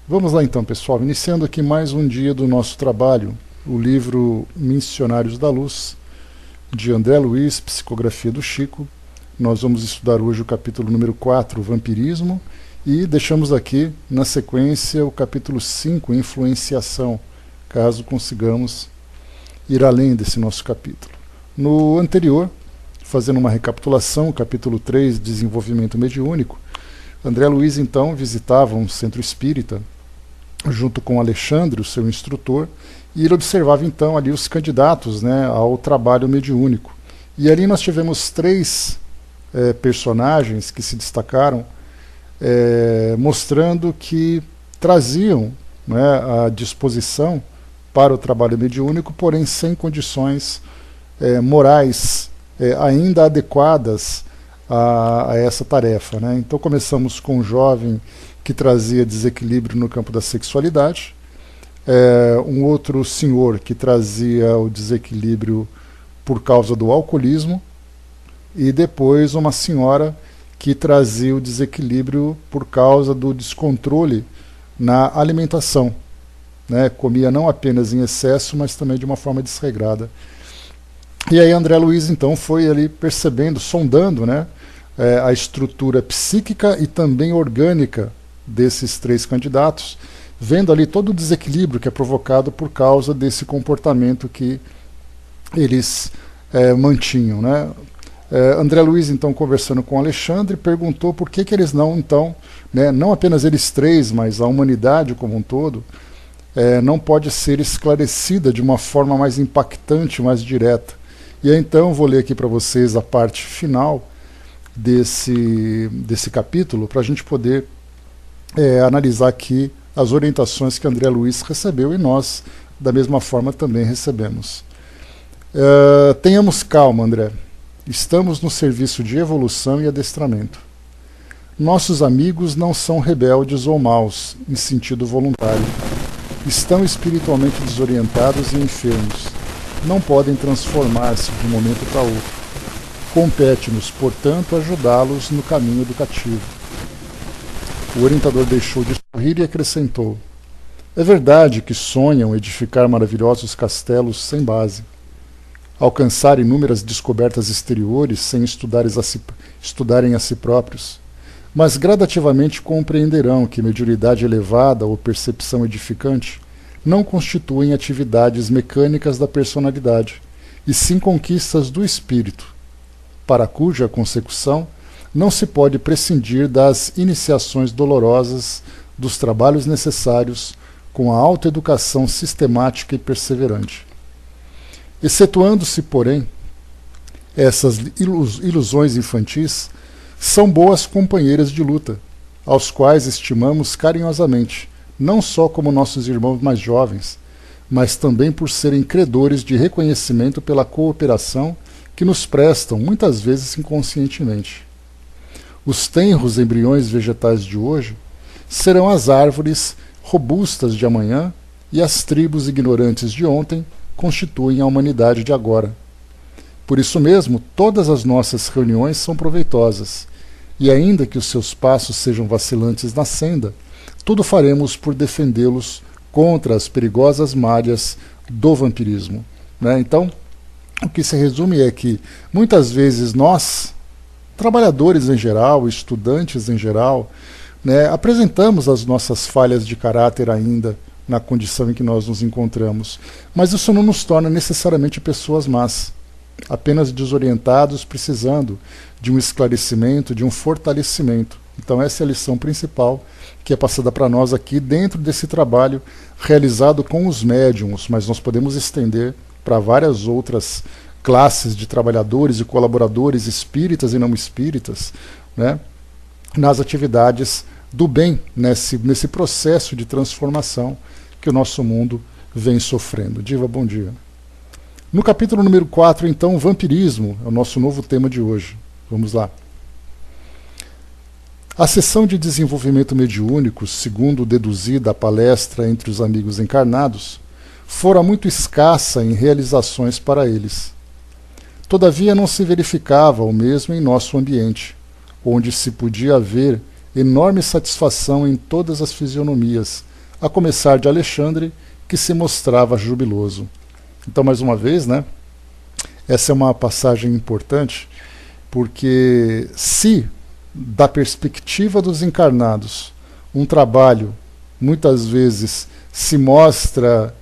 Vamos lá então, pessoal, iniciando aqui mais um dia do nosso trabalho, o livro Missionários da Luz, de André Luiz, Psicografia do Chico. Nós vamos estudar hoje o capítulo número 4, Vampirismo, e deixamos aqui, na sequência, o capítulo 5, Influenciação, caso consigamos ir além desse nosso capítulo. No anterior, fazendo uma recapitulação, capítulo 3, Desenvolvimento Mediúnico, André Luiz, então, visitava um centro espírita, junto com Alexandre, o seu instrutor, e ele observava então ali os candidatos, né, ao trabalho mediúnico. E ali nós tivemos três personagens que se destacaram, mostrando que traziam, né, a disposição para o trabalho mediúnico, porém sem condições morais ainda adequadas a essa tarefa, né? Então começamos com um jovem que trazia desequilíbrio no campo da sexualidade, um outro senhor que trazia o desequilíbrio por causa do alcoolismo, e depois uma senhora que trazia o desequilíbrio por causa do descontrole na alimentação, né? Comia não apenas em excesso, mas também de uma forma desregrada. E aí André Luiz então foi ali percebendo, sondando, né, a estrutura psíquica e também orgânica desses três candidatos, vendo ali todo o desequilíbrio que é provocado por causa desse comportamento que eles mantinham, né? André Luiz, então, conversando com Alexandre, perguntou por que eles não, então, né, não apenas eles três, mas a humanidade como um todo, não pode ser esclarecida de uma forma mais impactante, mais direta. E aí, então, vou ler aqui para vocês a parte final desse capítulo, para a gente poder analisar aqui as orientações que André Luiz recebeu e nós, da mesma forma, também recebemos. Tenhamos calma, André. Estamos no serviço de evolução e adestramento. Nossos amigos não são rebeldes ou maus, em sentido voluntário. Estão espiritualmente desorientados e enfermos. Não podem transformar-se de um momento para outro. Compete-nos, portanto, ajudá-los no caminho educativo. O orientador deixou de sorrir e acrescentou: é verdade que sonham edificar maravilhosos castelos sem base, alcançar inúmeras descobertas exteriores sem estudarem a si próprios, mas gradativamente compreenderão que mediunidade elevada ou percepção edificante não constituem atividades mecânicas da personalidade, e sim conquistas do espírito, para cuja consecução não se pode prescindir das iniciações dolorosas, dos trabalhos necessários, com a autoeducação sistemática e perseverante. Excetuando-se, porém, essas ilusões infantis, são boas companheiras de luta, aos quais estimamos carinhosamente, não só como nossos irmãos mais jovens, mas também por serem credores de reconhecimento pela cooperação que nos prestam, muitas vezes inconscientemente. Os tenros embriões vegetais de hoje serão as árvores robustas de amanhã, e as tribos ignorantes de ontem constituem a humanidade de agora. Por isso mesmo, todas as nossas reuniões são proveitosas, e ainda que os seus passos sejam vacilantes na senda, tudo faremos por defendê-los contra as perigosas malhas do vampirismo, né? Então, o que se resume é que, muitas vezes, nós, trabalhadores em geral, estudantes em geral, né, apresentamos as nossas falhas de caráter ainda na condição em que nós nos encontramos. Mas isso não nos torna necessariamente pessoas más, apenas desorientados, precisando de um esclarecimento, de um fortalecimento. Então essa é a lição principal que é passada para nós aqui dentro desse trabalho realizado com os médiums, mas nós podemos estender para várias outras classes de trabalhadores e colaboradores espíritas e não espíritas, né, nas atividades do bem, nesse processo de transformação que o nosso mundo vem sofrendo. Diva, bom dia. No capítulo número 4, então, vampirismo é o nosso novo tema de hoje. Vamos lá. A sessão de desenvolvimento mediúnico, segundo deduzida a palestra entre os amigos encarnados, fora muito escassa em realizações para eles. Todavia não se verificava o mesmo em nosso ambiente, onde se podia haver enorme satisfação em todas as fisionomias, a começar de Alexandre, que se mostrava jubiloso. Então, mais uma vez, né, essa é uma passagem importante, porque se, da perspectiva dos encarnados, um trabalho muitas vezes se mostra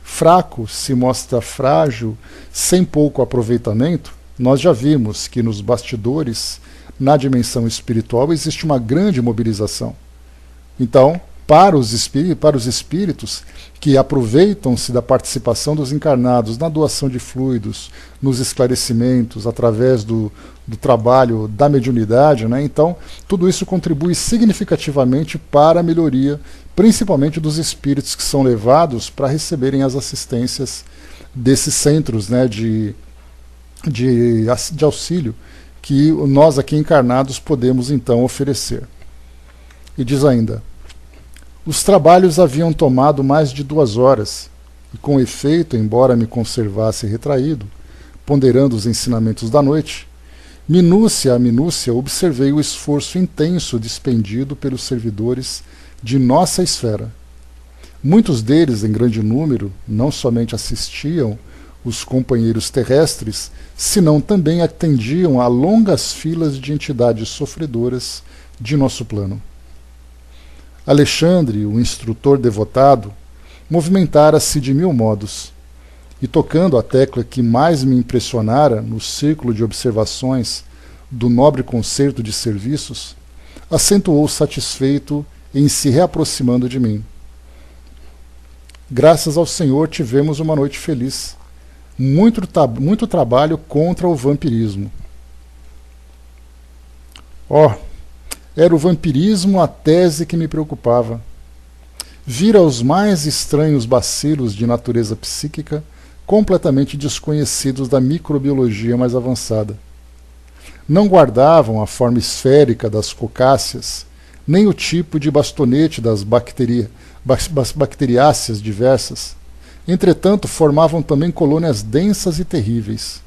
fraco, se mostra frágil, sem pouco aproveitamento, nós já vimos que nos bastidores, na dimensão espiritual, existe uma grande mobilização. Então, para os espíritos que aproveitam-se da participação dos encarnados na doação de fluidos, nos esclarecimentos, através do trabalho da mediunidade, né? Então, tudo isso contribui significativamente para a melhoria, principalmente dos espíritos que são levados para receberem as assistências desses centros, né, de auxílio que nós aqui encarnados podemos então oferecer. E diz ainda: os trabalhos haviam tomado mais de 2 horas, e com efeito, embora me conservasse retraído, ponderando os ensinamentos da noite, minúcia a minúcia observei o esforço intenso despendido pelos servidores de nossa esfera. Muitos deles, em grande número, não somente assistiam os companheiros terrestres, senão também atendiam a longas filas de entidades sofredoras de nosso plano. Alexandre, o instrutor devotado, movimentara-se de 1000 modos, e tocando a tecla que mais me impressionara no círculo de observações do nobre concerto de serviços, acentuou satisfeito em se reaproximando de mim. Graças ao Senhor tivemos uma noite feliz. Muito trabalho contra o vampirismo. Era o vampirismo a tese que me preocupava. Vira os mais estranhos bacilos de natureza psíquica, completamente desconhecidos da microbiologia mais avançada. Não guardavam a forma esférica das cocáceas, nem o tipo de bastonete das bacteriáceas diversas. Entretanto, formavam também colônias densas e terríveis.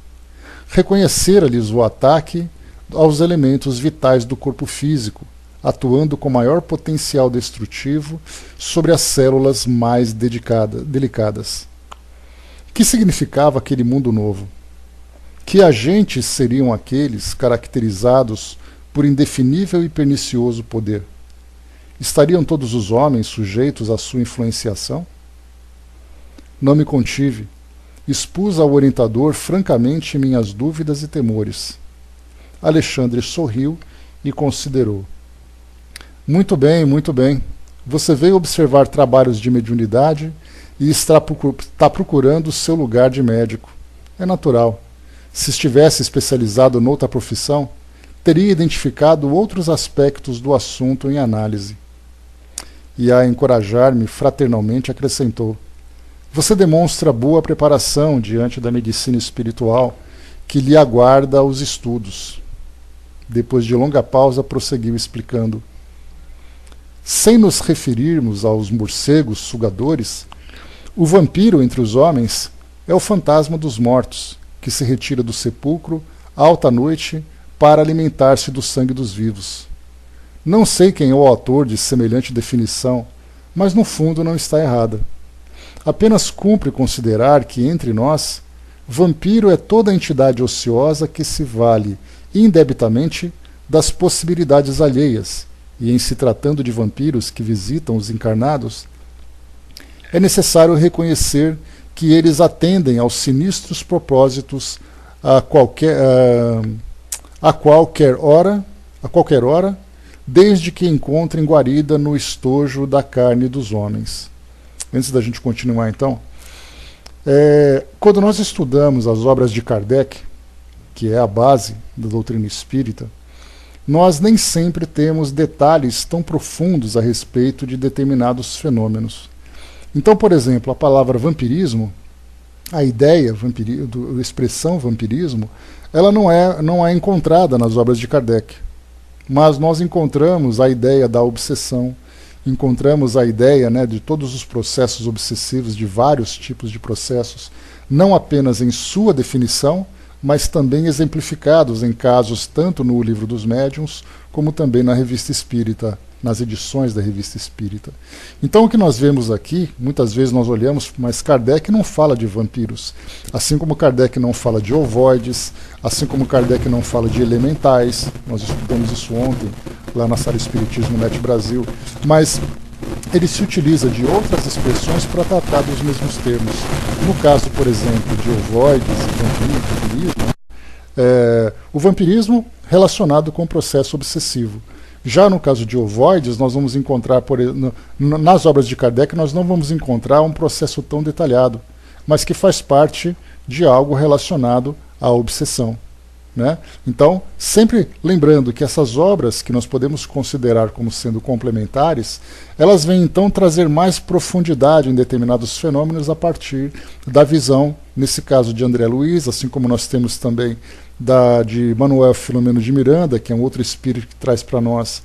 Reconhecera-lhes o ataque aos elementos vitais do corpo físico, atuando com maior potencial destrutivo sobre as células mais delicadas. Que significava aquele mundo novo? Que agentes seriam aqueles caracterizados por indefinível e pernicioso poder? Estariam todos os homens sujeitos à sua influenciação? Não me contive. Expus ao orientador francamente minhas dúvidas e temores. Alexandre sorriu e considerou. Muito bem, muito bem. Você veio observar trabalhos de mediunidade e está procurando o seu lugar de médico. É natural. Se estivesse especializado noutra profissão, teria identificado outros aspectos do assunto em análise. E a encorajar-me fraternalmente acrescentou: você demonstra boa preparação diante da medicina espiritual que lhe aguarda os estudos. Depois de longa pausa, prosseguiu explicando. Sem nos referirmos aos morcegos sugadores, o vampiro entre os homens é o fantasma dos mortos, que se retira do sepulcro alta noite para alimentar-se do sangue dos vivos. Não sei quem é o autor de semelhante definição, mas no fundo não está errada. Apenas cumpre considerar que, entre nós, vampiro é toda entidade ociosa que se vale indebitamente das possibilidades alheias, e em se tratando de vampiros que visitam os encarnados, é necessário reconhecer que eles atendem aos sinistros propósitos a qualquer hora, desde que encontrem guarida no estojo da carne dos homens. Antes da gente continuar, então, quando nós estudamos as obras de Kardec, que é a base da doutrina espírita, nós nem sempre temos detalhes tão profundos a respeito de determinados fenômenos. Então, por exemplo, a palavra vampirismo, a ideia, a expressão vampirismo, ela não é encontrada nas obras de Kardec. Mas nós encontramos a ideia da obsessão, encontramos a ideia, né, de todos os processos obsessivos, de vários tipos de processos, não apenas em sua definição, mas também exemplificados em casos tanto no Livro dos Médiuns, como também na Revista Espírita nas edições da Revista Espírita. Então o que nós vemos aqui, muitas vezes nós olhamos, mas Kardec não fala de vampiros, assim como Kardec não fala de ovoides, assim como Kardec não fala de elementais, nós estudamos isso ontem, lá na Sala Espiritismo Net Brasil, mas ele se utiliza de outras expressões para tratar dos mesmos termos. No caso, por exemplo, de ovoides e vampirismo, o vampirismo relacionado com o processo obsessivo. Já no caso de ovoides, nós vamos encontrar, nas obras de Kardec, nós não vamos encontrar um processo tão detalhado, mas que faz parte de algo relacionado à obsessão. Né? Então, sempre lembrando que essas obras, que nós podemos considerar como sendo complementares, elas vêm então trazer mais profundidade em determinados fenômenos a partir da visão, nesse caso de André Luiz, assim como nós temos também de Manuel Filomeno de Miranda, que é um outro espírito que traz para nós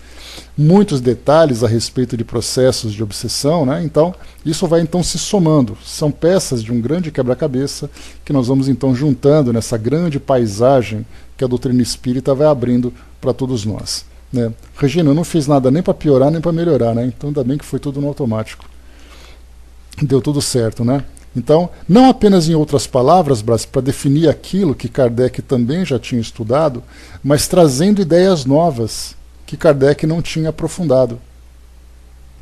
muitos detalhes a respeito de processos de obsessão, né? Então, isso vai então se somando. São peças de um grande quebra-cabeça que nós vamos então juntando nessa grande paisagem que a doutrina espírita vai abrindo para todos nós. Né? Regina, eu não fiz nada nem para piorar nem para melhorar, né? Então ainda bem que foi tudo no automático. Deu tudo certo, né? Então, não apenas em outras palavras, Brás, para definir aquilo que Kardec também já tinha estudado, mas trazendo ideias novas que Kardec não tinha aprofundado.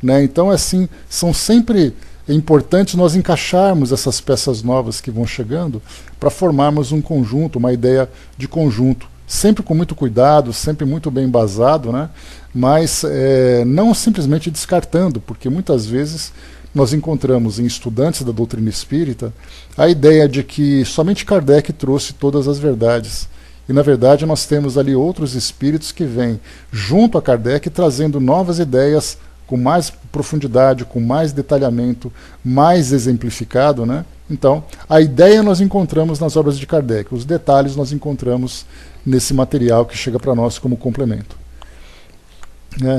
Né? Então, assim, são sempre importantes nós encaixarmos essas peças novas que vão chegando para formarmos um conjunto, uma ideia de conjunto, sempre com muito cuidado, sempre muito bem embasado, né? Mas não simplesmente descartando, porque muitas vezes nós encontramos em estudantes da doutrina espírita a ideia de que somente Kardec trouxe todas as verdades. E, na verdade, nós temos ali outros espíritos que vêm junto a Kardec trazendo novas ideias com mais profundidade, com mais detalhamento, mais exemplificado, né? Então, a ideia nós encontramos nas obras de Kardec, os detalhes nós encontramos nesse material que chega para nós como complemento.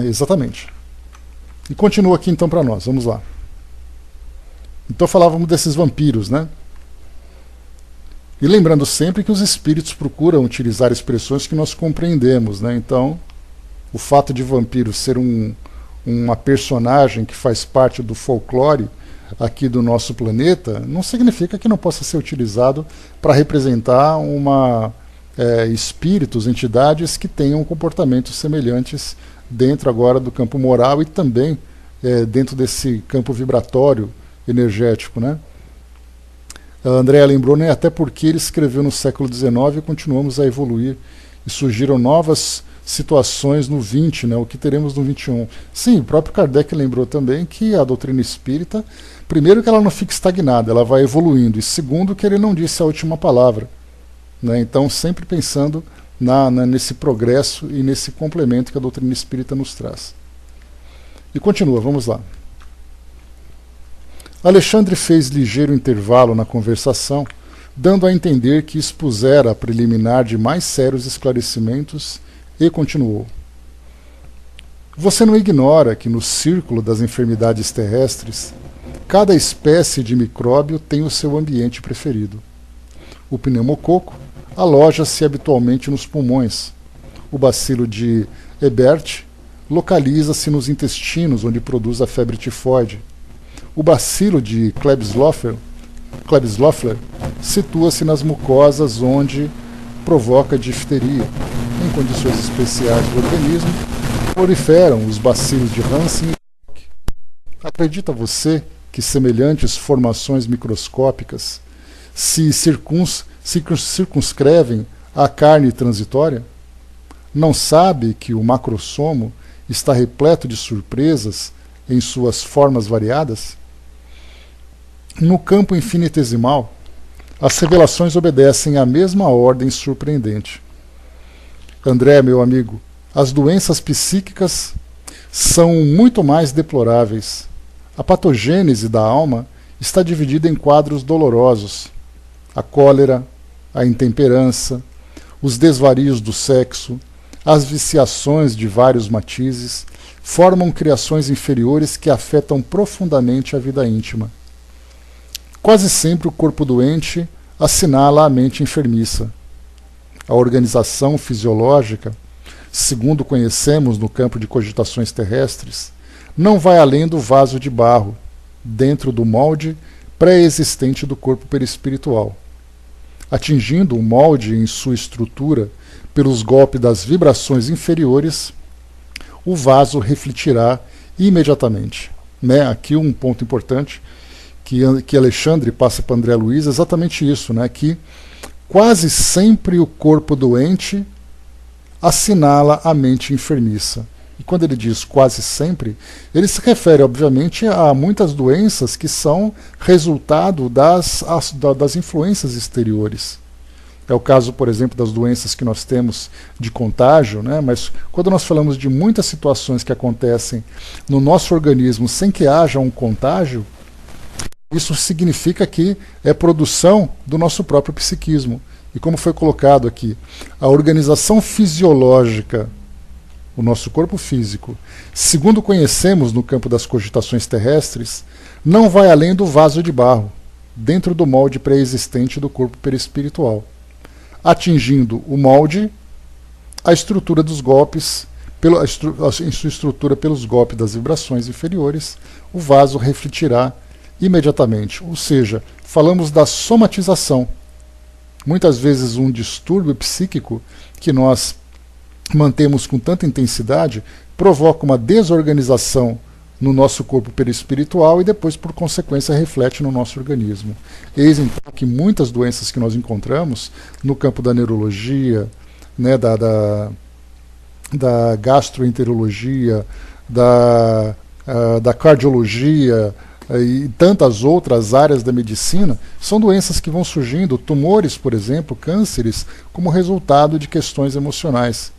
Exatamente. E continua aqui então para nós, vamos lá. Então falávamos desses vampiros, né? E lembrando sempre que os espíritos procuram utilizar expressões que nós compreendemos, né? Então, o fato de vampiro ser uma personagem que faz parte do folclore aqui do nosso planeta, não significa que não possa ser utilizado para representar espíritos, entidades que tenham comportamentos semelhantes dentro agora do campo moral e também dentro desse campo vibratório energético, né? A Andréa lembrou, né, até porque ele escreveu no século XIX e continuamos a evoluir e surgiram novas situações no 20, né, o que teremos no 21. Sim, o próprio Kardec lembrou também que a doutrina espírita, primeiro que ela não fica estagnada, ela vai evoluindo, e segundo que ele não disse a última palavra. Né, então sempre pensando nesse progresso e nesse complemento que a doutrina espírita nos traz. E continua, vamos lá. Alexandre fez ligeiro intervalo na conversação, dando a entender que expusera a preliminar de mais sérios esclarecimentos, e continuou. Você não ignora que no círculo das enfermidades terrestres, cada espécie de micróbio tem o seu ambiente preferido. O pneumococo aloja-se habitualmente nos pulmões. O bacilo de Hebert localiza-se nos intestinos, onde produz a febre tifoide. O bacilo de Klebsiella situa-se nas mucosas, onde provoca difteria. Em condições especiais do organismo, proliferam os bacilos de Hansen e Koch. Acredita você que semelhantes formações microscópicas se circunscrevem à carne transitória? Não sabe que o macrossomo está repleto de surpresas em suas formas variadas? No campo infinitesimal, as revelações obedecem à mesma ordem surpreendente. André, meu amigo, as doenças psíquicas são muito mais deploráveis. A patogênese da alma está dividida em quadros dolorosos. A cólera, a intemperança, os desvarios do sexo, as viciações de vários matizes, formam criações inferiores que afetam profundamente a vida íntima. Quase sempre o corpo doente assinala a mente enfermiça. A organização fisiológica segundo conhecemos no campo de cogitações terrestres, não vai além do vaso de barro, dentro do molde pré-existente do corpo perispiritual. Atingindo o molde em sua estrutura pelos golpes das vibrações inferiores, o vaso refletirá imediatamente. Né? Aqui um ponto importante que Alexandre passa para André Luiz é exatamente isso, né? Que quase sempre o corpo doente assinala a mente enfermiça. E quando ele diz quase sempre, ele se refere, obviamente, a muitas doenças que são resultado das influências exteriores. É o caso, por exemplo, das doenças que nós temos de contágio, né? Mas quando nós falamos de muitas situações que acontecem no nosso organismo sem que haja um contágio, isso significa que é produção do nosso próprio psiquismo. E como foi colocado aqui, a organização fisiológica, o nosso corpo físico, segundo conhecemos no campo das cogitações terrestres, não vai além do vaso de barro, dentro do molde pré-existente do corpo perispiritual. Atingindo o molde, a estrutura dos golpes, em sua estrutura pelos golpes das vibrações inferiores, o vaso refletirá imediatamente. Ou seja, falamos da somatização. Muitas vezes um distúrbio psíquico que nós mantemos com tanta intensidade provoca uma desorganização no nosso corpo perispiritual e depois, por consequência, reflete no nosso organismo. Eis então que muitas doenças que nós encontramos no campo da neurologia, né, da gastroenterologia, da cardiologia e tantas outras áreas da medicina, são doenças que vão surgindo, tumores, por exemplo, cânceres, como resultado de questões emocionais.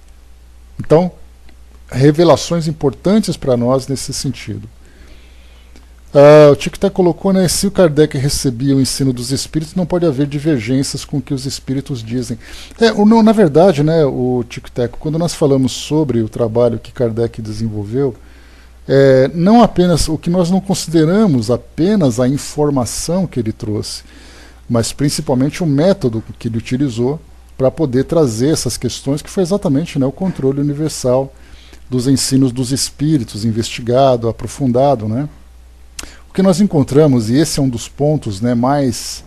Então, revelações importantes para nós nesse sentido. O Tic-Tac colocou, né, se o Kardec recebia o ensino dos espíritos, não pode haver divergências com o que os espíritos dizem. Na verdade, né, o Tic-Tac, quando nós falamos sobre o trabalho que Kardec desenvolveu, não apenas o que nós não consideramos apenas a informação que ele trouxe, mas principalmente o método que ele utilizou para poder trazer essas questões, que foi exatamente, né, o controle universal dos ensinos dos espíritos, investigado, aprofundado, né? O que nós encontramos, e esse é um dos pontos, né, mais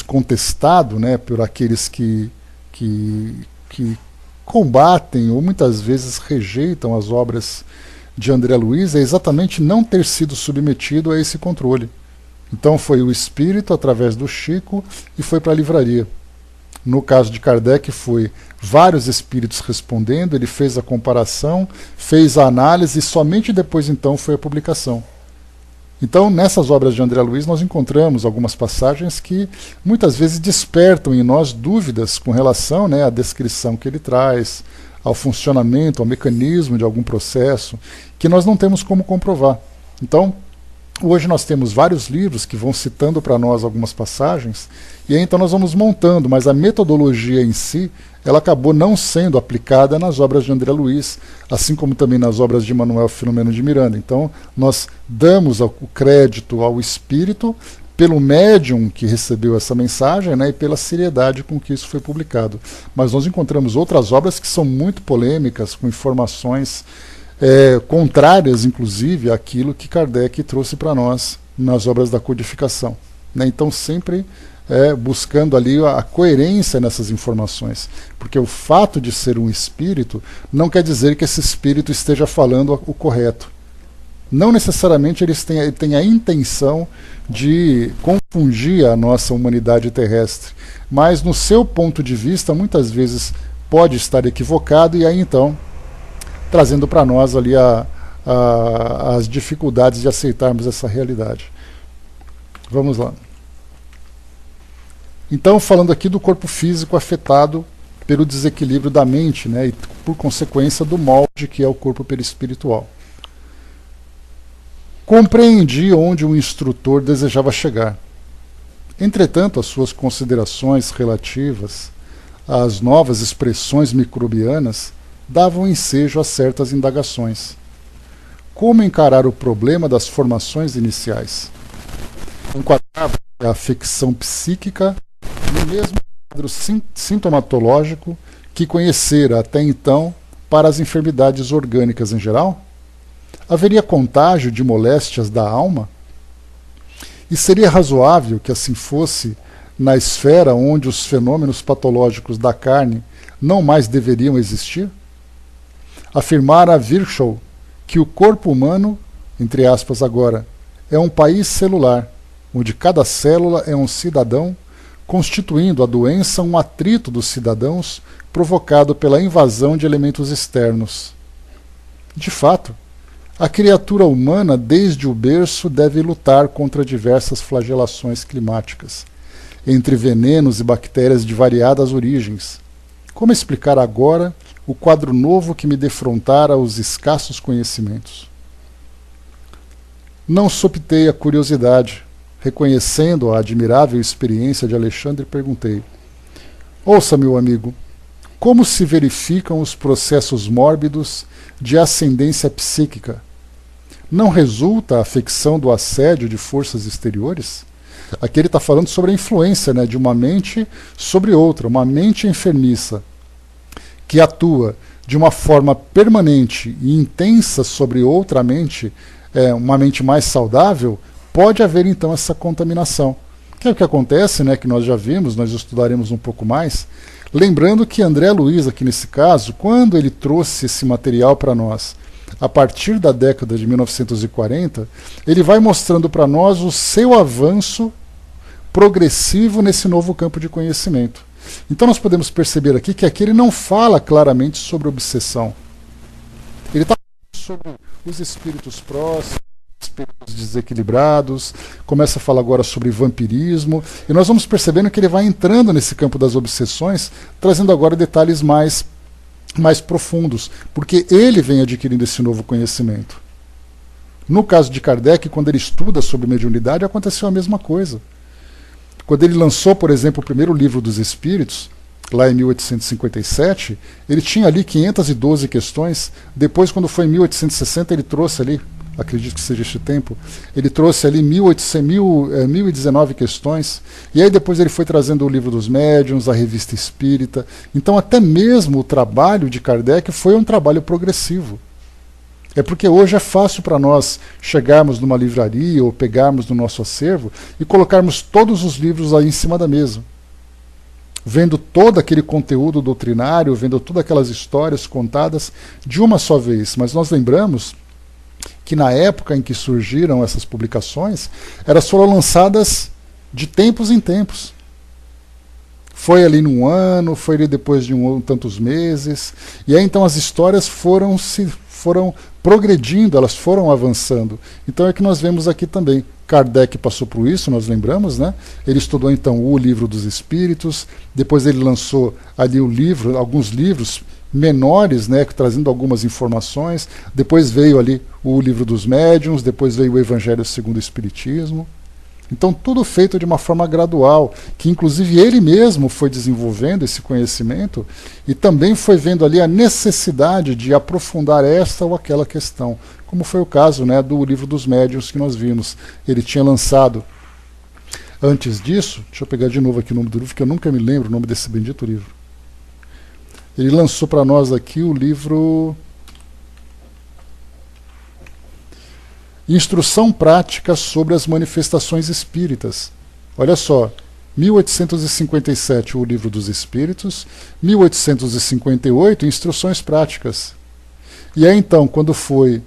contestado, né, por aqueles que combatem ou muitas vezes rejeitam as obras de André Luiz, é exatamente não ter sido submetido a esse controle. Então foi o espírito através do Chico e foi para a livraria. No caso de Kardec foi vários espíritos respondendo, ele fez a comparação, fez a análise e somente depois então foi a publicação. Então nessas obras de André Luiz nós encontramos algumas passagens que muitas vezes despertam em nós dúvidas com relação, né, à descrição que ele traz, ao funcionamento, ao mecanismo de algum processo, que nós não temos como comprovar. Então, hoje nós temos vários livros que vão citando para nós algumas passagens, e aí então nós vamos montando, mas a metodologia em si, ela acabou não sendo aplicada nas obras de André Luiz, assim como também nas obras de Manuel Filomeno de Miranda. Então, nós damos o crédito ao espírito pelo médium que recebeu essa mensagem, né, e pela seriedade com que isso foi publicado. Mas nós encontramos outras obras que são muito polêmicas, com informações contrárias, inclusive, àquilo que Kardec trouxe para nós nas obras da codificação. Né? Então, sempre buscando ali a coerência nessas informações. Porque o fato de ser um espírito não quer dizer que esse espírito esteja falando o correto. Não necessariamente ele tem a intenção de confundir a nossa humanidade terrestre, mas no seu ponto de vista, muitas vezes pode estar equivocado, e aí então trazendo para nós ali as dificuldades de aceitarmos essa realidade. Vamos lá. Então, falando aqui do corpo físico afetado pelo desequilíbrio da mente, né, e por consequência do molde que é o corpo perispiritual. Compreendi onde o instrutor desejava chegar. Entretanto, as suas considerações relativas às novas expressões microbianas davam ensejo a certas indagações. Como encarar o problema das formações iniciais? Enquadrava a afecção psíquica no mesmo quadro sintomatológico que conhecera até então para as enfermidades orgânicas em geral? Haveria contágio de moléstias da alma? E seria razoável que assim fosse na esfera onde os fenômenos patológicos da carne não mais deveriam existir? Afirmara Virchow que o corpo humano, entre aspas agora, é um país celular, onde cada célula é um cidadão, constituindo a doença um atrito dos cidadãos provocado pela invasão de elementos externos. De fato, a criatura humana, desde o berço, deve lutar contra diversas flagelações climáticas, entre venenos e bactérias de variadas origens. Como explicar agora o quadro novo que me defrontara os escassos conhecimentos? Não sopitei a curiosidade. Reconhecendo a admirável experiência de Alexandre, perguntei: ouça, meu amigo, como se verificam os processos mórbidos de ascendência psíquica? Não resulta a afecção do assédio de forças exteriores? Aqui ele está falando sobre a influência, né, de uma mente sobre outra, uma mente enfermiça, que atua de uma forma permanente e intensa sobre outra mente, uma mente mais saudável. Pode haver então essa contaminação. Que é o que acontece, né, que nós já vimos, nós estudaremos um pouco mais. Lembrando que André Luiz, aqui nesse caso, quando ele trouxe esse material para nós, a partir da década de 1940, ele vai mostrando para nós o seu avanço progressivo nesse novo campo de conhecimento. Então nós podemos perceber aqui que ele não fala claramente sobre obsessão. Ele está falando sobre os espíritos próximos, espíritos desequilibrados, começa a falar agora sobre vampirismo, e nós vamos percebendo que ele vai entrando nesse campo das obsessões, trazendo agora detalhes mais profundos, porque ele vem adquirindo esse novo conhecimento. No caso de Kardec, quando ele estuda sobre mediunidade, aconteceu a mesma coisa. Quando ele lançou, por exemplo, o primeiro livro dos Espíritos, lá em 1857, ele tinha ali 512 questões. Depois, quando foi em 1860, ele trouxe ali, acredito que seja este tempo, ele trouxe ali 1019 questões, e aí depois ele foi trazendo o livro dos médiuns, a revista espírita. Então até mesmo o trabalho de Kardec foi um trabalho progressivo. É porque hoje é fácil para nós chegarmos numa livraria ou pegarmos no nosso acervo e colocarmos todos os livros aí em cima da mesa, vendo todo aquele conteúdo doutrinário, vendo todas aquelas histórias contadas de uma só vez. Mas nós lembramos que na época em que surgiram essas publicações, elas foram lançadas de tempos em tempos. Foi ali num ano, foi ali depois de tantos meses, e aí então as histórias foram progredindo, elas foram avançando. Então é que nós vemos aqui também. Kardec passou por isso, nós lembramos, né? Ele estudou então o Livro dos Espíritos, depois ele lançou ali alguns livros menores, né, trazendo algumas informações. Depois veio ali o Livro dos Médiuns, depois veio o Evangelho segundo o Espiritismo. Então tudo feito de uma forma gradual, que inclusive ele mesmo foi desenvolvendo esse conhecimento e também foi vendo ali a necessidade de aprofundar esta ou aquela questão, como foi o caso, né, do Livro dos Médiuns que nós vimos. Ele tinha lançado antes disso, deixa eu pegar de novo aqui o nome do livro, que eu nunca me lembro o nome desse bendito livro. Ele lançou para nós aqui o livro Instrução Prática sobre as Manifestações Espíritas. Olha só, 1857 o Livro dos Espíritos, 1858 Instruções Práticas. E aí então, quando foi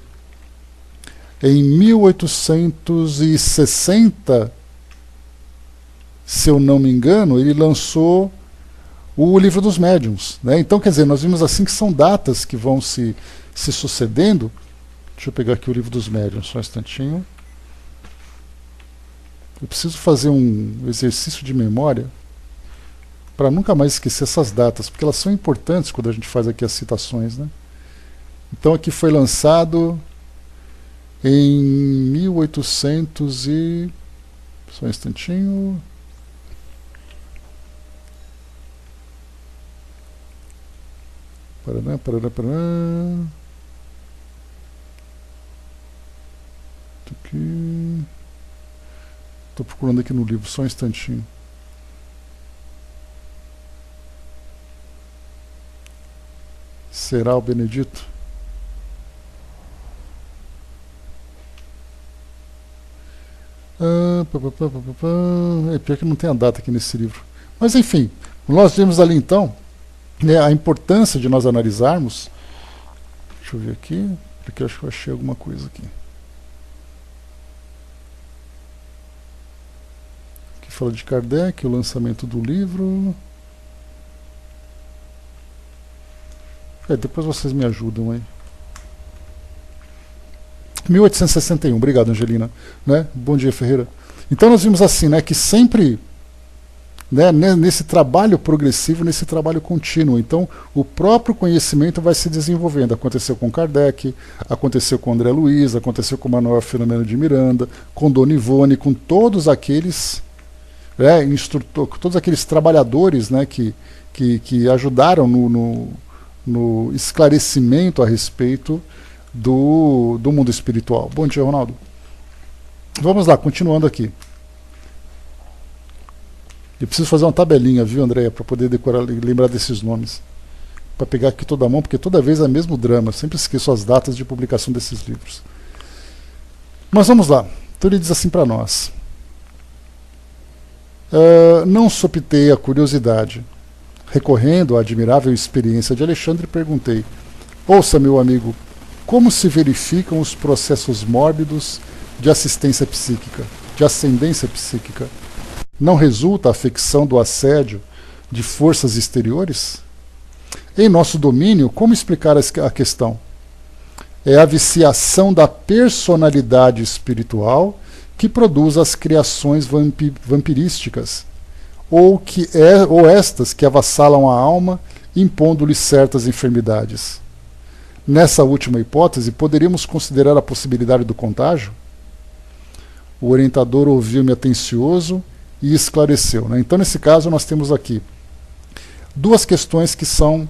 em 1860, se eu não me engano, ele lançou o Livro dos Médiuns, né? Então, quer dizer, nós vimos assim que são datas que vão se sucedendo. Deixa eu pegar aqui o Livro dos Médiuns, só um instantinho. Eu preciso fazer um exercício de memória para nunca mais esquecer essas datas, porque elas são importantes quando a gente faz aqui as citações, né? Então aqui foi lançado em 1800 e... Só um instantinho... Paraná. Estou procurando aqui no livro, só um instantinho. Será o Benedito? É pior que não tem a data aqui nesse livro. Mas enfim, nós vimos ali então, né, a importância de nós analisarmos. Deixa eu ver aqui, porque eu acho que eu achei alguma coisa aqui. Aqui fala de Kardec, o lançamento do livro. Depois vocês me ajudam aí. 1861, obrigado, Angelina. Né? Bom dia, Ferreira. Então nós vimos assim, né, que sempre, né, nesse trabalho progressivo, nesse trabalho contínuo, então o próprio conhecimento vai se desenvolvendo. Aconteceu com Kardec, aconteceu com André Luiz, aconteceu com Manuel Filomeno de Miranda, com Dona Ivone, com todos aqueles, né, todos aqueles trabalhadores, né, que ajudaram no esclarecimento a respeito do mundo espiritual. Bom dia, Ronaldo. Vamos lá, continuando aqui. Eu preciso fazer uma tabelinha, viu, Andréia, para poder decorar, lembrar desses nomes. Para pegar aqui toda a mão, porque toda vez é o mesmo drama. Eu sempre esqueço as datas de publicação desses livros. Mas vamos lá. Então ele diz assim para nós. Não sopitei a curiosidade. Recorrendo à admirável experiência de Alexandre, perguntei: ouça, meu amigo, como se verificam os processos mórbidos de assistência psíquica, de ascendência psíquica? Não resulta a afecção do assédio de forças exteriores? Em nosso domínio, como explicar a questão? É a viciação da personalidade espiritual que produz as criações vampirísticas, ou estas que avassalam a alma, impondo-lhe certas enfermidades. Nessa última hipótese, poderíamos considerar a possibilidade do contágio? O orientador ouviu-me atencioso e esclareceu. Né? Então, nesse caso, nós temos aqui duas questões que são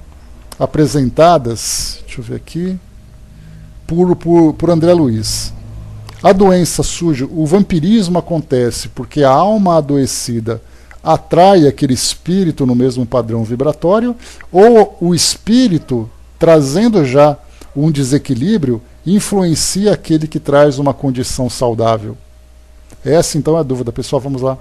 apresentadas, deixa eu ver aqui, por André Luiz. A doença surge, o vampirismo acontece porque a alma adoecida atrai aquele espírito no mesmo padrão vibratório, ou o espírito, trazendo já um desequilíbrio, influencia aquele que traz uma condição saudável. Essa então é a dúvida, pessoal, vamos lá.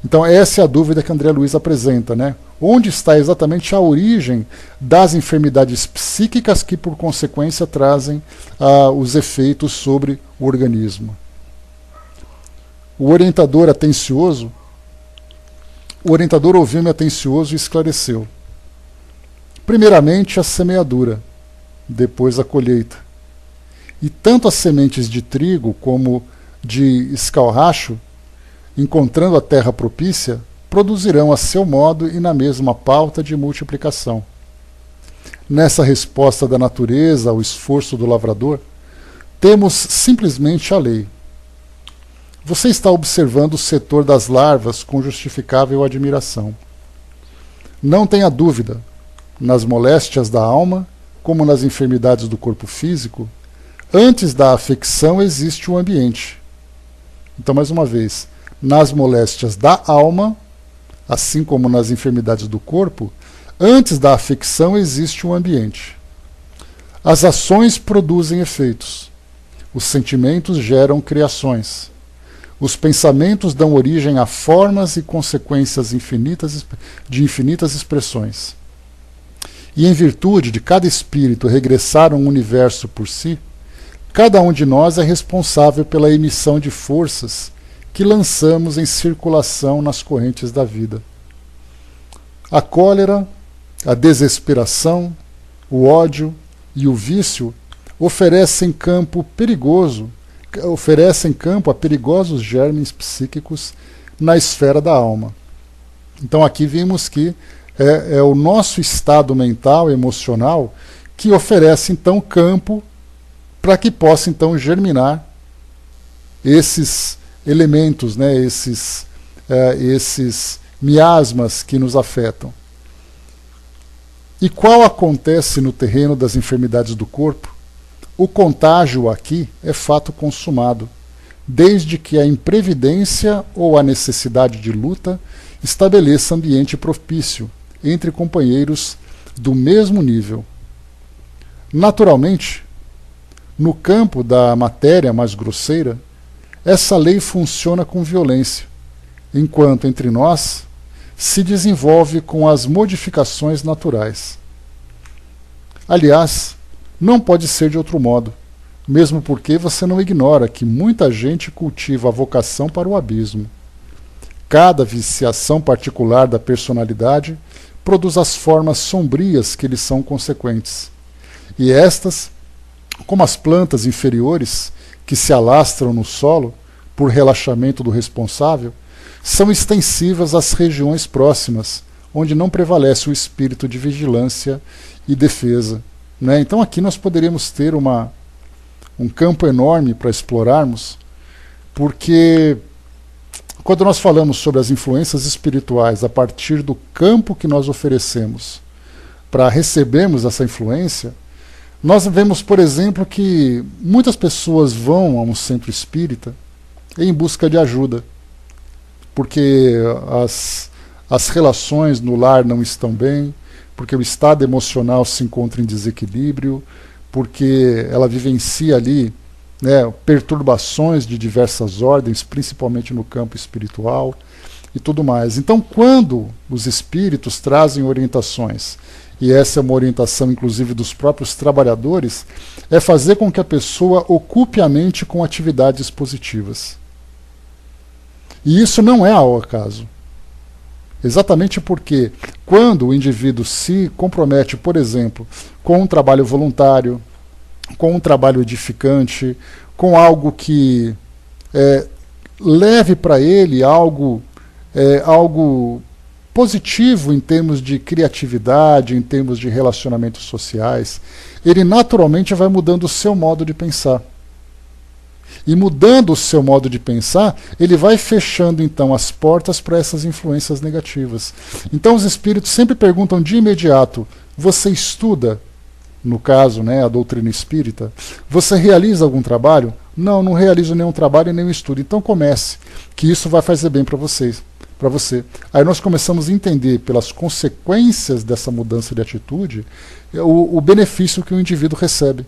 Então essa é a dúvida que André Luiz apresenta, né? Onde está exatamente a origem das enfermidades psíquicas que, por consequência, trazem os efeitos sobre o organismo? O orientador ouviu-me atencioso e esclareceu. Primeiramente a semeadura, depois a colheita. E tanto as sementes de trigo como de escarracho, encontrando a terra propícia, produzirão a seu modo e na mesma pauta de multiplicação. Nessa resposta da natureza ao esforço do lavrador, temos simplesmente a lei. Você está observando o setor das larvas com justificável admiração. Não tenha dúvida, nas moléstias da alma, como nas enfermidades do corpo físico, antes da afecção existe o ambiente. Então, mais uma vez, nas moléstias da alma, assim como nas enfermidades do corpo, antes da afecção existe um ambiente. As ações produzem efeitos. Os sentimentos geram criações. Os pensamentos dão origem a formas e consequências de infinitas expressões. E em virtude de cada espírito regressar a um universo por si, cada um de nós é responsável pela emissão de forças que lançamos em circulação nas correntes da vida. A cólera, a desesperação, o ódio e o vício oferecem campo a perigosos germes psíquicos na esfera da alma. Então aqui vimos que é o nosso estado mental, emocional, que oferece então campo para que possa então germinar esses elementos, né, esses miasmas que nos afetam. E qual acontece no terreno das enfermidades do corpo? O contágio aqui é fato consumado, desde que a imprevidência ou a necessidade de luta estabeleça ambiente propício entre companheiros do mesmo nível. Naturalmente, no campo da matéria mais grosseira, essa lei funciona com violência, enquanto entre nós se desenvolve com as modificações naturais. Aliás, não pode ser de outro modo, mesmo porque você não ignora que muita gente cultiva a vocação para o abismo. Cada viciação particular da personalidade produz as formas sombrias que lhes são consequentes. E estas, como as plantas inferiores que se alastram no solo por relaxamento do responsável, são extensivas às regiões próximas, onde não prevalece o espírito de vigilância e defesa. Né? Então aqui nós poderíamos ter um campo enorme para explorarmos, porque quando nós falamos sobre as influências espirituais a partir do campo que nós oferecemos para recebermos essa influência, nós vemos, por exemplo, que muitas pessoas vão a um centro espírita em busca de ajuda, porque as relações no lar não estão bem, porque o estado emocional se encontra em desequilíbrio, porque ela vivencia ali, né, perturbações de diversas ordens, principalmente no campo espiritual e tudo mais. Então, quando os espíritos trazem orientações, e essa é uma orientação inclusive dos próprios trabalhadores, é fazer com que a pessoa ocupe a mente com atividades positivas. E isso não é ao acaso. Exatamente porque quando o indivíduo se compromete, por exemplo, com um trabalho voluntário, com um trabalho edificante, com algo que leve para ele algo positivo em termos de criatividade, em termos de relacionamentos sociais, ele naturalmente vai mudando o seu modo de pensar. E mudando o seu modo de pensar, ele vai fechando então as portas para essas influências negativas. Então os espíritos sempre perguntam de imediato: você estuda? No caso, né, a doutrina espírita. Você realiza algum trabalho? Não, não realizo nenhum trabalho e nenhum estudo. Então comece, que isso vai fazer bem para vocês. Para você. Aí nós começamos a entender, pelas consequências dessa mudança de atitude, o benefício que o indivíduo recebe.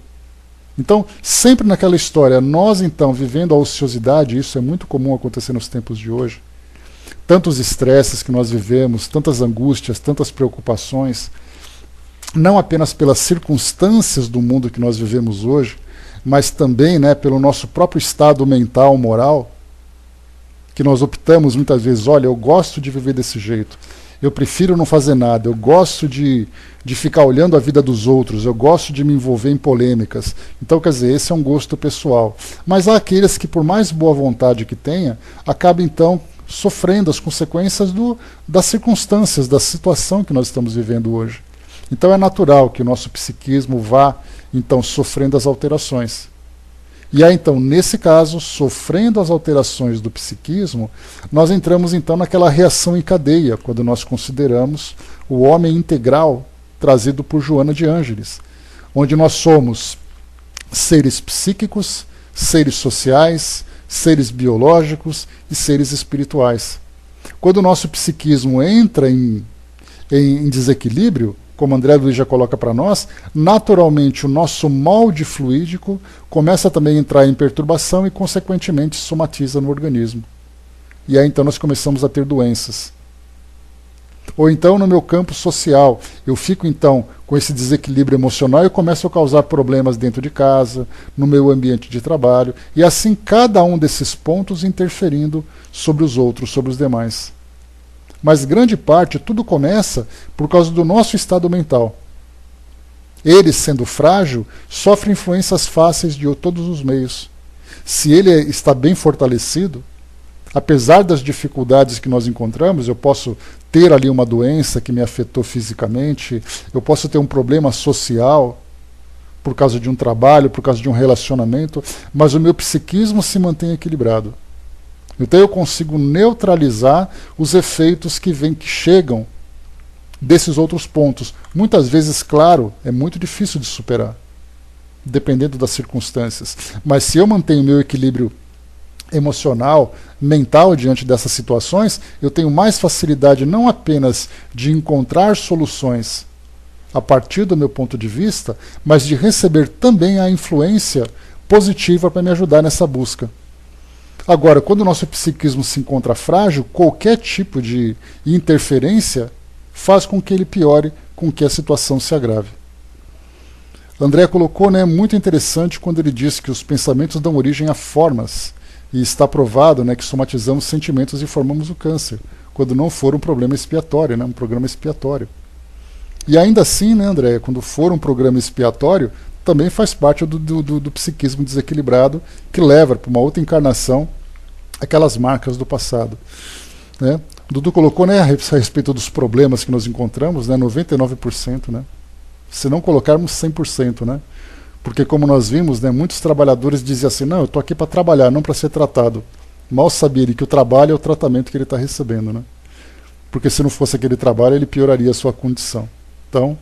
Então, sempre naquela história, nós então, vivendo a ociosidade, isso é muito comum acontecer nos tempos de hoje, tantos estresses que nós vivemos, tantas angústias, tantas preocupações, não apenas pelas circunstâncias do mundo que nós vivemos hoje, mas também, né, pelo nosso próprio estado mental, moral, que nós optamos muitas vezes: olha, eu gosto de viver desse jeito, eu prefiro não fazer nada, eu gosto de ficar olhando a vida dos outros, eu gosto de me envolver em polêmicas. Então, quer dizer, esse é um gosto pessoal. Mas há aqueles que, por mais boa vontade que tenha, acabam então sofrendo as consequências das circunstâncias, da situação que nós estamos vivendo hoje. Então é natural que o nosso psiquismo vá então sofrendo as alterações. E aí, então, nesse caso, sofrendo as alterações do psiquismo, nós entramos então naquela reação em cadeia, quando nós consideramos o homem integral trazido por Joana de Ângeles, onde nós somos seres psíquicos, seres sociais, seres biológicos e seres espirituais. Quando o nosso psiquismo entra em desequilíbrio, como André Luiz já coloca para nós, naturalmente o nosso molde fluídico começa também a entrar em perturbação e, consequentemente, somatiza no organismo. E aí então nós começamos a ter doenças. Ou então no meu campo social, eu fico então com esse desequilíbrio emocional e começo a causar problemas dentro de casa, no meu ambiente de trabalho, e assim cada um desses pontos interferindo sobre os outros, sobre os demais. Mas grande parte, tudo começa por causa do nosso estado mental. Ele, sendo frágil, sofre influências fáceis de todos os meios. Se ele está bem fortalecido, apesar das dificuldades que nós encontramos, eu posso ter ali uma doença que me afetou fisicamente, eu posso ter um problema social por causa de um trabalho, por causa de um relacionamento, mas o meu psiquismo se mantém equilibrado. Então eu consigo neutralizar os efeitos que chegam desses outros pontos. Muitas vezes, claro, é muito difícil de superar, dependendo das circunstâncias. Mas se eu mantenho meu equilíbrio emocional, mental diante dessas situações, eu tenho mais facilidade não apenas de encontrar soluções a partir do meu ponto de vista, mas de receber também a influência positiva para me ajudar nessa busca. Agora, quando o nosso psiquismo se encontra frágil, qualquer tipo de interferência faz com que ele piore, com que a situação se agrave. André colocou, muito interessante quando ele disse que os pensamentos dão origem a formas, e está provado, que somatizamos sentimentos e formamos o câncer, quando não for um problema expiatório, um programa expiatório. E ainda assim, André, quando for um programa expiatório, também faz parte do psiquismo desequilibrado, que leva para uma outra encarnação aquelas marcas do passado. O Dudu colocou a respeito dos problemas que nós encontramos, 99%, se não colocarmos 100%, porque como nós vimos, muitos trabalhadores diziam assim, não, eu estou aqui para trabalhar, não para ser tratado. Mal sabia ele que o trabalho é o tratamento que ele está recebendo, porque se não fosse aquele trabalho, ele pioraria a sua condição. Então,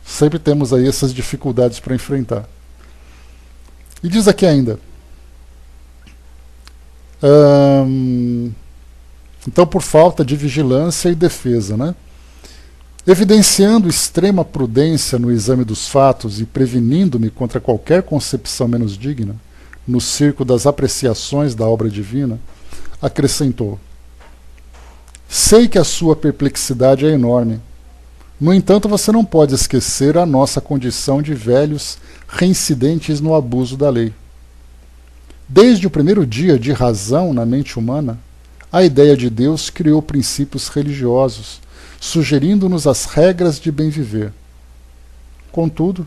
sempre temos aí essas dificuldades para enfrentar. E diz aqui ainda, então por falta de vigilância e defesa, evidenciando extrema prudência no exame dos fatos e prevenindo-me contra qualquer concepção menos digna, no circo das apreciações da obra divina, acrescentou: sei que a sua perplexidade é enorme. No entanto, você não pode esquecer a nossa condição de velhos reincidentes no abuso da lei. Desde o primeiro dia de razão na mente humana, a ideia de Deus criou princípios religiosos, sugerindo-nos as regras de bem viver. Contudo,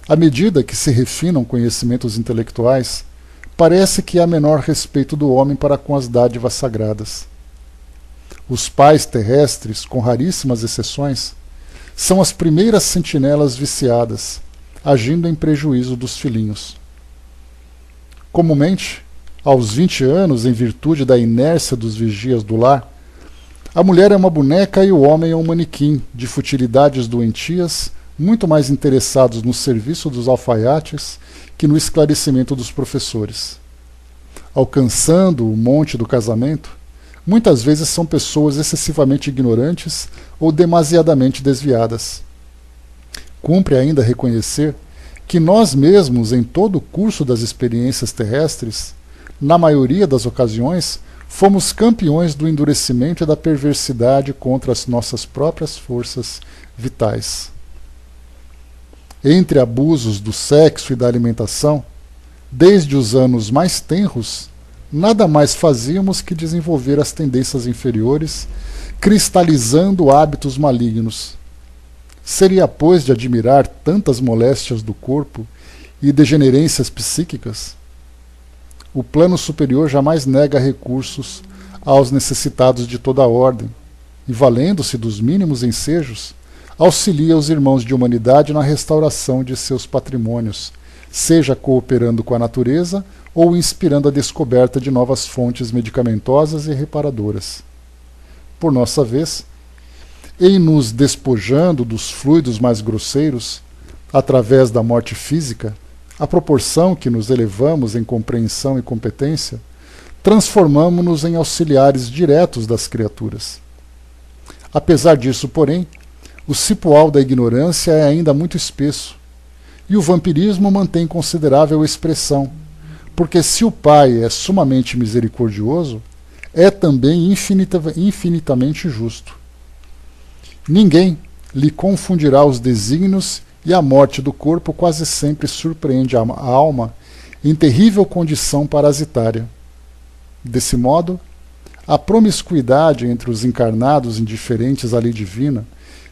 à medida que se refinam conhecimentos intelectuais, parece que há menor respeito do homem para com as dádivas sagradas. Os pais terrestres, com raríssimas exceções, são as primeiras sentinelas viciadas, agindo em prejuízo dos filhinhos. Comumente, aos 20 anos, em virtude da inércia dos vigias do lar, a mulher é uma boneca e o homem é um manequim de futilidades doentias, muito mais interessados no serviço dos alfaiates que no esclarecimento dos professores. Alcançando o monte do casamento, muitas vezes são pessoas excessivamente ignorantes ou demasiadamente desviadas. Cumpre ainda reconhecer que nós mesmos, em todo o curso das experiências terrestres, na maioria das ocasiões, fomos campeões do endurecimento e da perversidade contra as nossas próprias forças vitais. Entre abusos do sexo e da alimentação, desde os anos mais tenros, nada mais fazíamos que desenvolver as tendências inferiores, cristalizando hábitos malignos. Seria, pois, de admirar tantas moléstias do corpo e degenerências psíquicas? O plano superior jamais nega recursos aos necessitados de toda a ordem, e, valendo-se dos mínimos ensejos, auxilia os irmãos de humanidade na restauração de seus patrimônios, seja cooperando com a natureza ou inspirando a descoberta de novas fontes medicamentosas e reparadoras. Por nossa vez, em nos despojando dos fluidos mais grosseiros, através da morte física, à proporção que nos elevamos em compreensão e competência, transformamo-nos em auxiliares diretos das criaturas. Apesar disso, porém, o cipoal da ignorância é ainda muito espesso, e o vampirismo mantém considerável expressão, porque se o Pai é sumamente misericordioso, é também infinitamente justo. Ninguém lhe confundirá os desígnios, e a morte do corpo quase sempre surpreende a alma em terrível condição parasitária. Desse modo, a promiscuidade entre os encarnados indiferentes à lei divina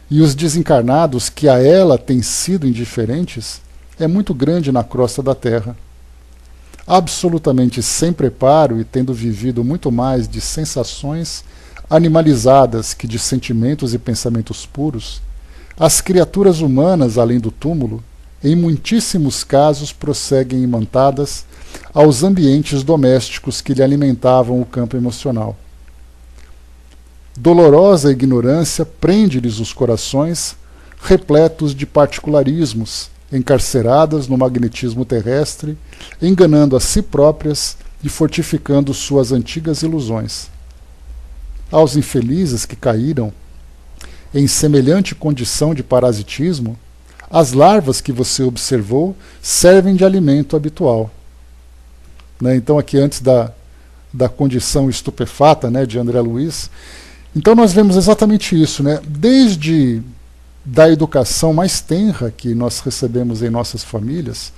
e os desencarnados que a ela têm sido indiferentes é muito grande na crosta da Terra. Absolutamente sem preparo e tendo vivido muito mais de sensações animalizadas que de sentimentos e pensamentos puros, as criaturas humanas, além do túmulo, em muitíssimos casos prosseguem imantadas aos ambientes domésticos que lhe alimentavam o campo emocional. Dolorosa ignorância prende-lhes os corações, repletos de particularismos, encarceradas no magnetismo terrestre, enganando a si próprias e fortificando suas antigas ilusões. Aos infelizes que caíram em semelhante condição de parasitismo, as larvas que você observou servem de alimento habitual. Né? Então, aqui antes da condição estupefata, né, de André Luiz, então nós vemos exatamente isso, né? Desde da educação mais tenra que nós recebemos em nossas famílias,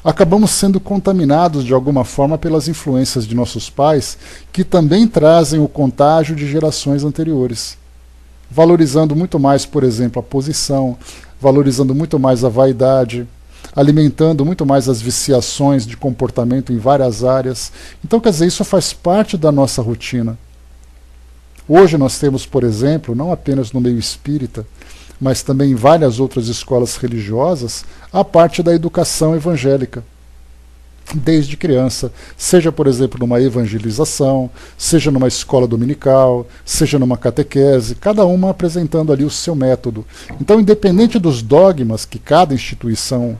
acabamos sendo contaminados de alguma forma pelas influências de nossos pais, que também trazem o contágio de gerações anteriores, valorizando muito mais, por exemplo, a posição, valorizando muito mais a vaidade, alimentando muito mais as viciações de comportamento em várias áreas. Então, quer dizer, isso faz parte da nossa rotina. Hoje nós temos, por exemplo, não apenas no meio espírita, mas também em várias outras escolas religiosas, a parte da educação evangélica, desde criança, seja, por exemplo, numa evangelização, seja numa escola dominical, seja numa catequese, cada uma apresentando ali o seu método. Então, independente dos dogmas que cada instituição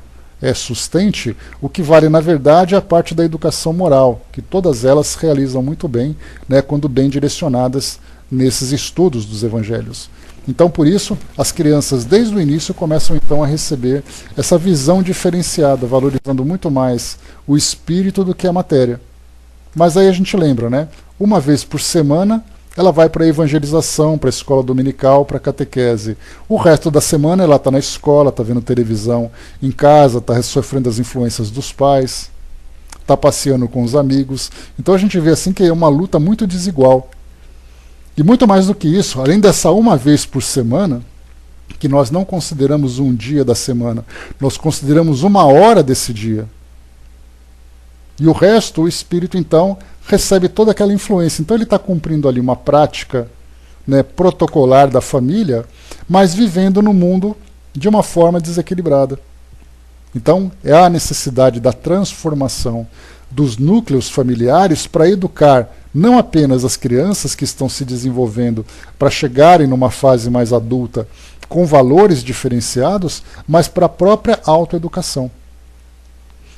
sustente, o que vale, na verdade, é a parte da educação moral, que todas elas realizam muito bem, né, quando bem direcionadas nesses estudos dos evangelhos. Então, por isso, as crianças, desde o início, começam então a receber essa visão diferenciada, valorizando muito mais o espírito do que a matéria. Mas aí a gente lembra, né? Uma vez por semana, ela vai para a evangelização, para a escola dominical, para a catequese. O resto da semana ela está na escola, está vendo televisão em casa, está sofrendo as influências dos pais, está passeando com os amigos. Então a gente vê assim que é uma luta muito desigual. E muito mais do que isso, além dessa uma vez por semana, que nós não consideramos um dia da semana, nós consideramos uma hora desse dia. E o resto, o espírito, então, recebe toda aquela influência. Então ele está cumprindo ali uma prática, né, protocolar da família, mas vivendo no mundo de uma forma desequilibrada. Então é a necessidade da transformação dos núcleos familiares para educar não apenas as crianças que estão se desenvolvendo para chegarem numa fase mais adulta com valores diferenciados, mas para a própria autoeducação.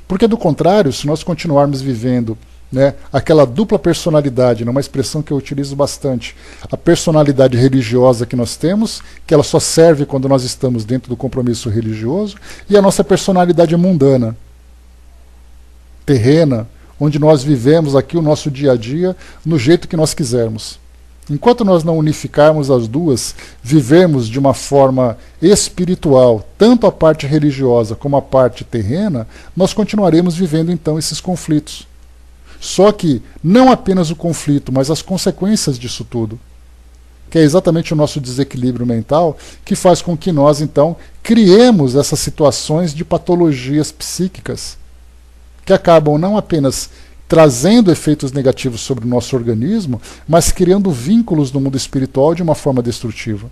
Porque, do contrário, se nós continuarmos vivendo, né, aquela dupla personalidade, uma expressão que eu utilizo bastante, a personalidade religiosa que nós temos, que ela só serve quando nós estamos dentro do compromisso religioso, e a nossa personalidade mundana, terrena, onde nós vivemos aqui o nosso dia a dia no jeito que nós quisermos. Enquanto nós não unificarmos as duas, vivemos de uma forma espiritual, tanto a parte religiosa como a parte terrena, nós continuaremos vivendo então esses conflitos. Só que não apenas o conflito, mas as consequências disso tudo, que é exatamente o nosso desequilíbrio mental, que faz com que nós então criemos essas situações de patologias psíquicas, que acabam não apenas trazendo efeitos negativos sobre o nosso organismo, mas criando vínculos no mundo espiritual de uma forma destrutiva.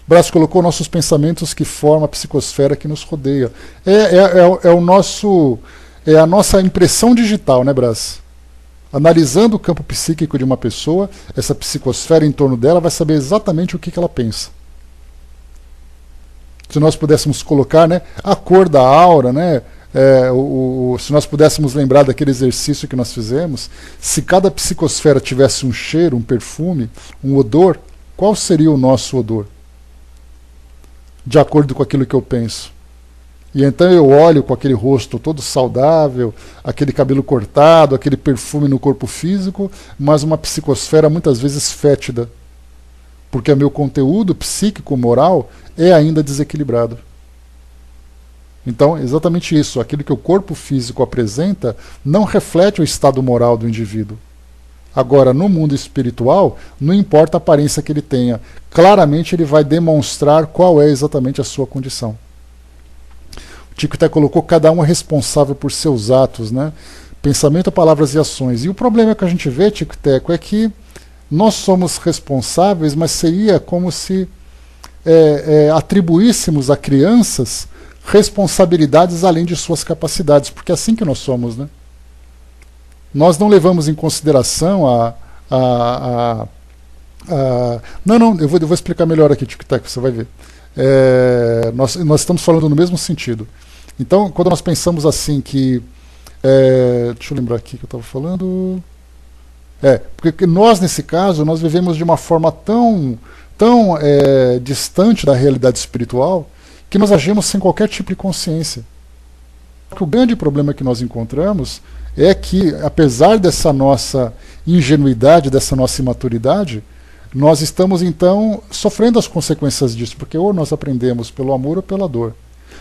Brás colocou nossos pensamentos que formam a psicosfera que nos rodeia. É a nossa impressão digital, né, Brás? Analisando o campo psíquico de uma pessoa, essa psicosfera em torno dela vai saber exatamente o que ela pensa. Se nós pudéssemos colocar, né, a cor da aura, né, se nós pudéssemos lembrar daquele exercício que nós fizemos, se cada psicosfera tivesse um cheiro, um perfume, um odor, qual seria o nosso odor? De acordo com aquilo que eu penso. E então eu olho com aquele rosto todo saudável, aquele cabelo cortado, aquele perfume no corpo físico, mas uma psicosfera muitas vezes fétida, porque o meu conteúdo psíquico, moral, é ainda desequilibrado. Então, exatamente isso, aquilo que o corpo físico apresenta não reflete o estado moral do indivíduo. Agora, no mundo espiritual, não importa a aparência que ele tenha, claramente ele vai demonstrar qual é exatamente a sua condição. O Tico até colocou cada um é responsável por seus atos, né? Pensamento, palavras e ações. E o problema que a gente vê, Tico Teco, é que nós somos responsáveis, mas seria como se atribuíssemos a crianças responsabilidades além de suas capacidades, porque é assim que nós somos, né? Nós não levamos em consideração Não, eu vou explicar melhor aqui, Tic-Tac, você vai ver. Nós estamos falando no mesmo sentido. Então, quando nós pensamos assim que... deixa eu lembrar aqui que eu estava falando... Porque nós, nesse caso, nós vivemos de uma forma tão distante da realidade espiritual que nós agimos sem qualquer tipo de consciência. O grande problema que nós encontramos é que, apesar dessa nossa ingenuidade, dessa nossa imaturidade, nós estamos então sofrendo as consequências disso, porque ou nós aprendemos pelo amor ou pela dor.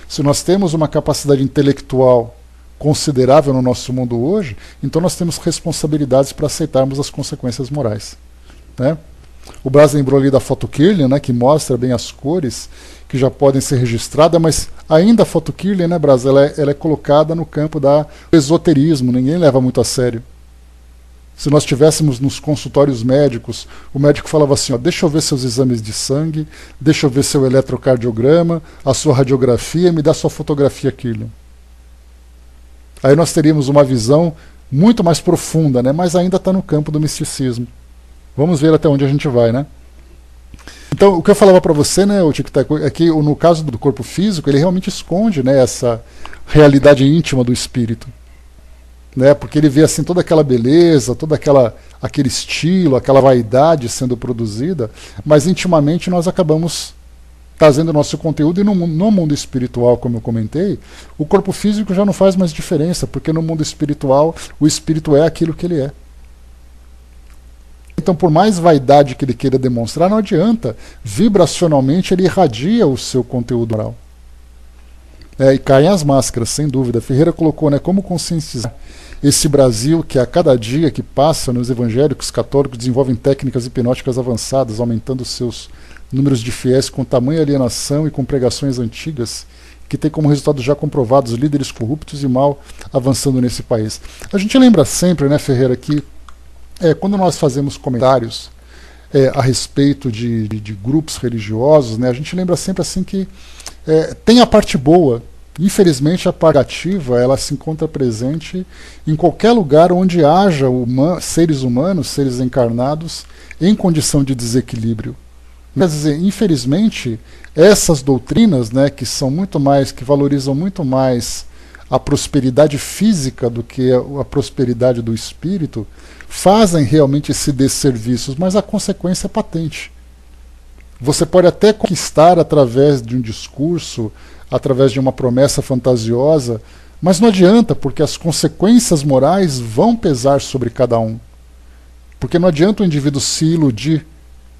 Se nós temos uma capacidade intelectual considerável no nosso mundo hoje, então nós temos responsabilidades para aceitarmos as consequências morais, né? O Braz lembrou ali da foto Kirlian, né, que mostra bem as cores que já podem ser registradas, mas ainda a foto Kirlian, né, Braz, ela é colocada no campo do esoterismo, ninguém leva muito a sério. Se nós estivéssemos nos consultórios médicos, o médico falava assim, ó, deixa eu ver seus exames de sangue, deixa eu ver seu eletrocardiograma, a sua radiografia, me dá sua fotografia Kirlian. Aí nós teríamos uma visão muito mais profunda, né, mas ainda está no campo do misticismo. Vamos ver até onde a gente vai, né? Então, o que eu falava para você, né, o Tic-Tac, é que no caso do corpo físico, ele realmente esconde, né, essa realidade íntima do espírito, né? Porque ele vê assim toda aquela beleza, aquele estilo, aquela vaidade sendo produzida, mas intimamente nós acabamos trazendo o nosso conteúdo, e no mundo espiritual, como eu comentei, o corpo físico já não faz mais diferença, porque no mundo espiritual o espírito é aquilo que ele é. Então, por mais vaidade que ele queira demonstrar, não adianta. Vibracionalmente, ele irradia o seu conteúdo moral. E caem as máscaras, sem dúvida. Ferreira colocou, né, como conscientizar esse Brasil que a cada dia que passa nos evangélicos católicos desenvolvem técnicas hipnóticas avançadas, aumentando seus números de fiéis com tamanha alienação e com pregações antigas, que tem como resultado já comprovados líderes corruptos e mal avançando nesse país. A gente lembra sempre, né, Ferreira, que quando nós fazemos comentários a respeito de grupos religiosos, né, a gente lembra sempre assim que tem a parte boa. Infelizmente, a parte negativa ela se encontra presente em qualquer lugar onde haja seres humanos, seres encarnados, em condição de desequilíbrio. Quer dizer, infelizmente, essas doutrinas, né, que são muito mais, que valorizam muito mais a prosperidade física do que a prosperidade do espírito, fazem realmente esse desserviços, mas a consequência é patente. Você pode até conquistar através de um discurso, através de uma promessa fantasiosa, mas não adianta, porque as consequências morais vão pesar sobre cada um. Porque não adianta o indivíduo se iludir,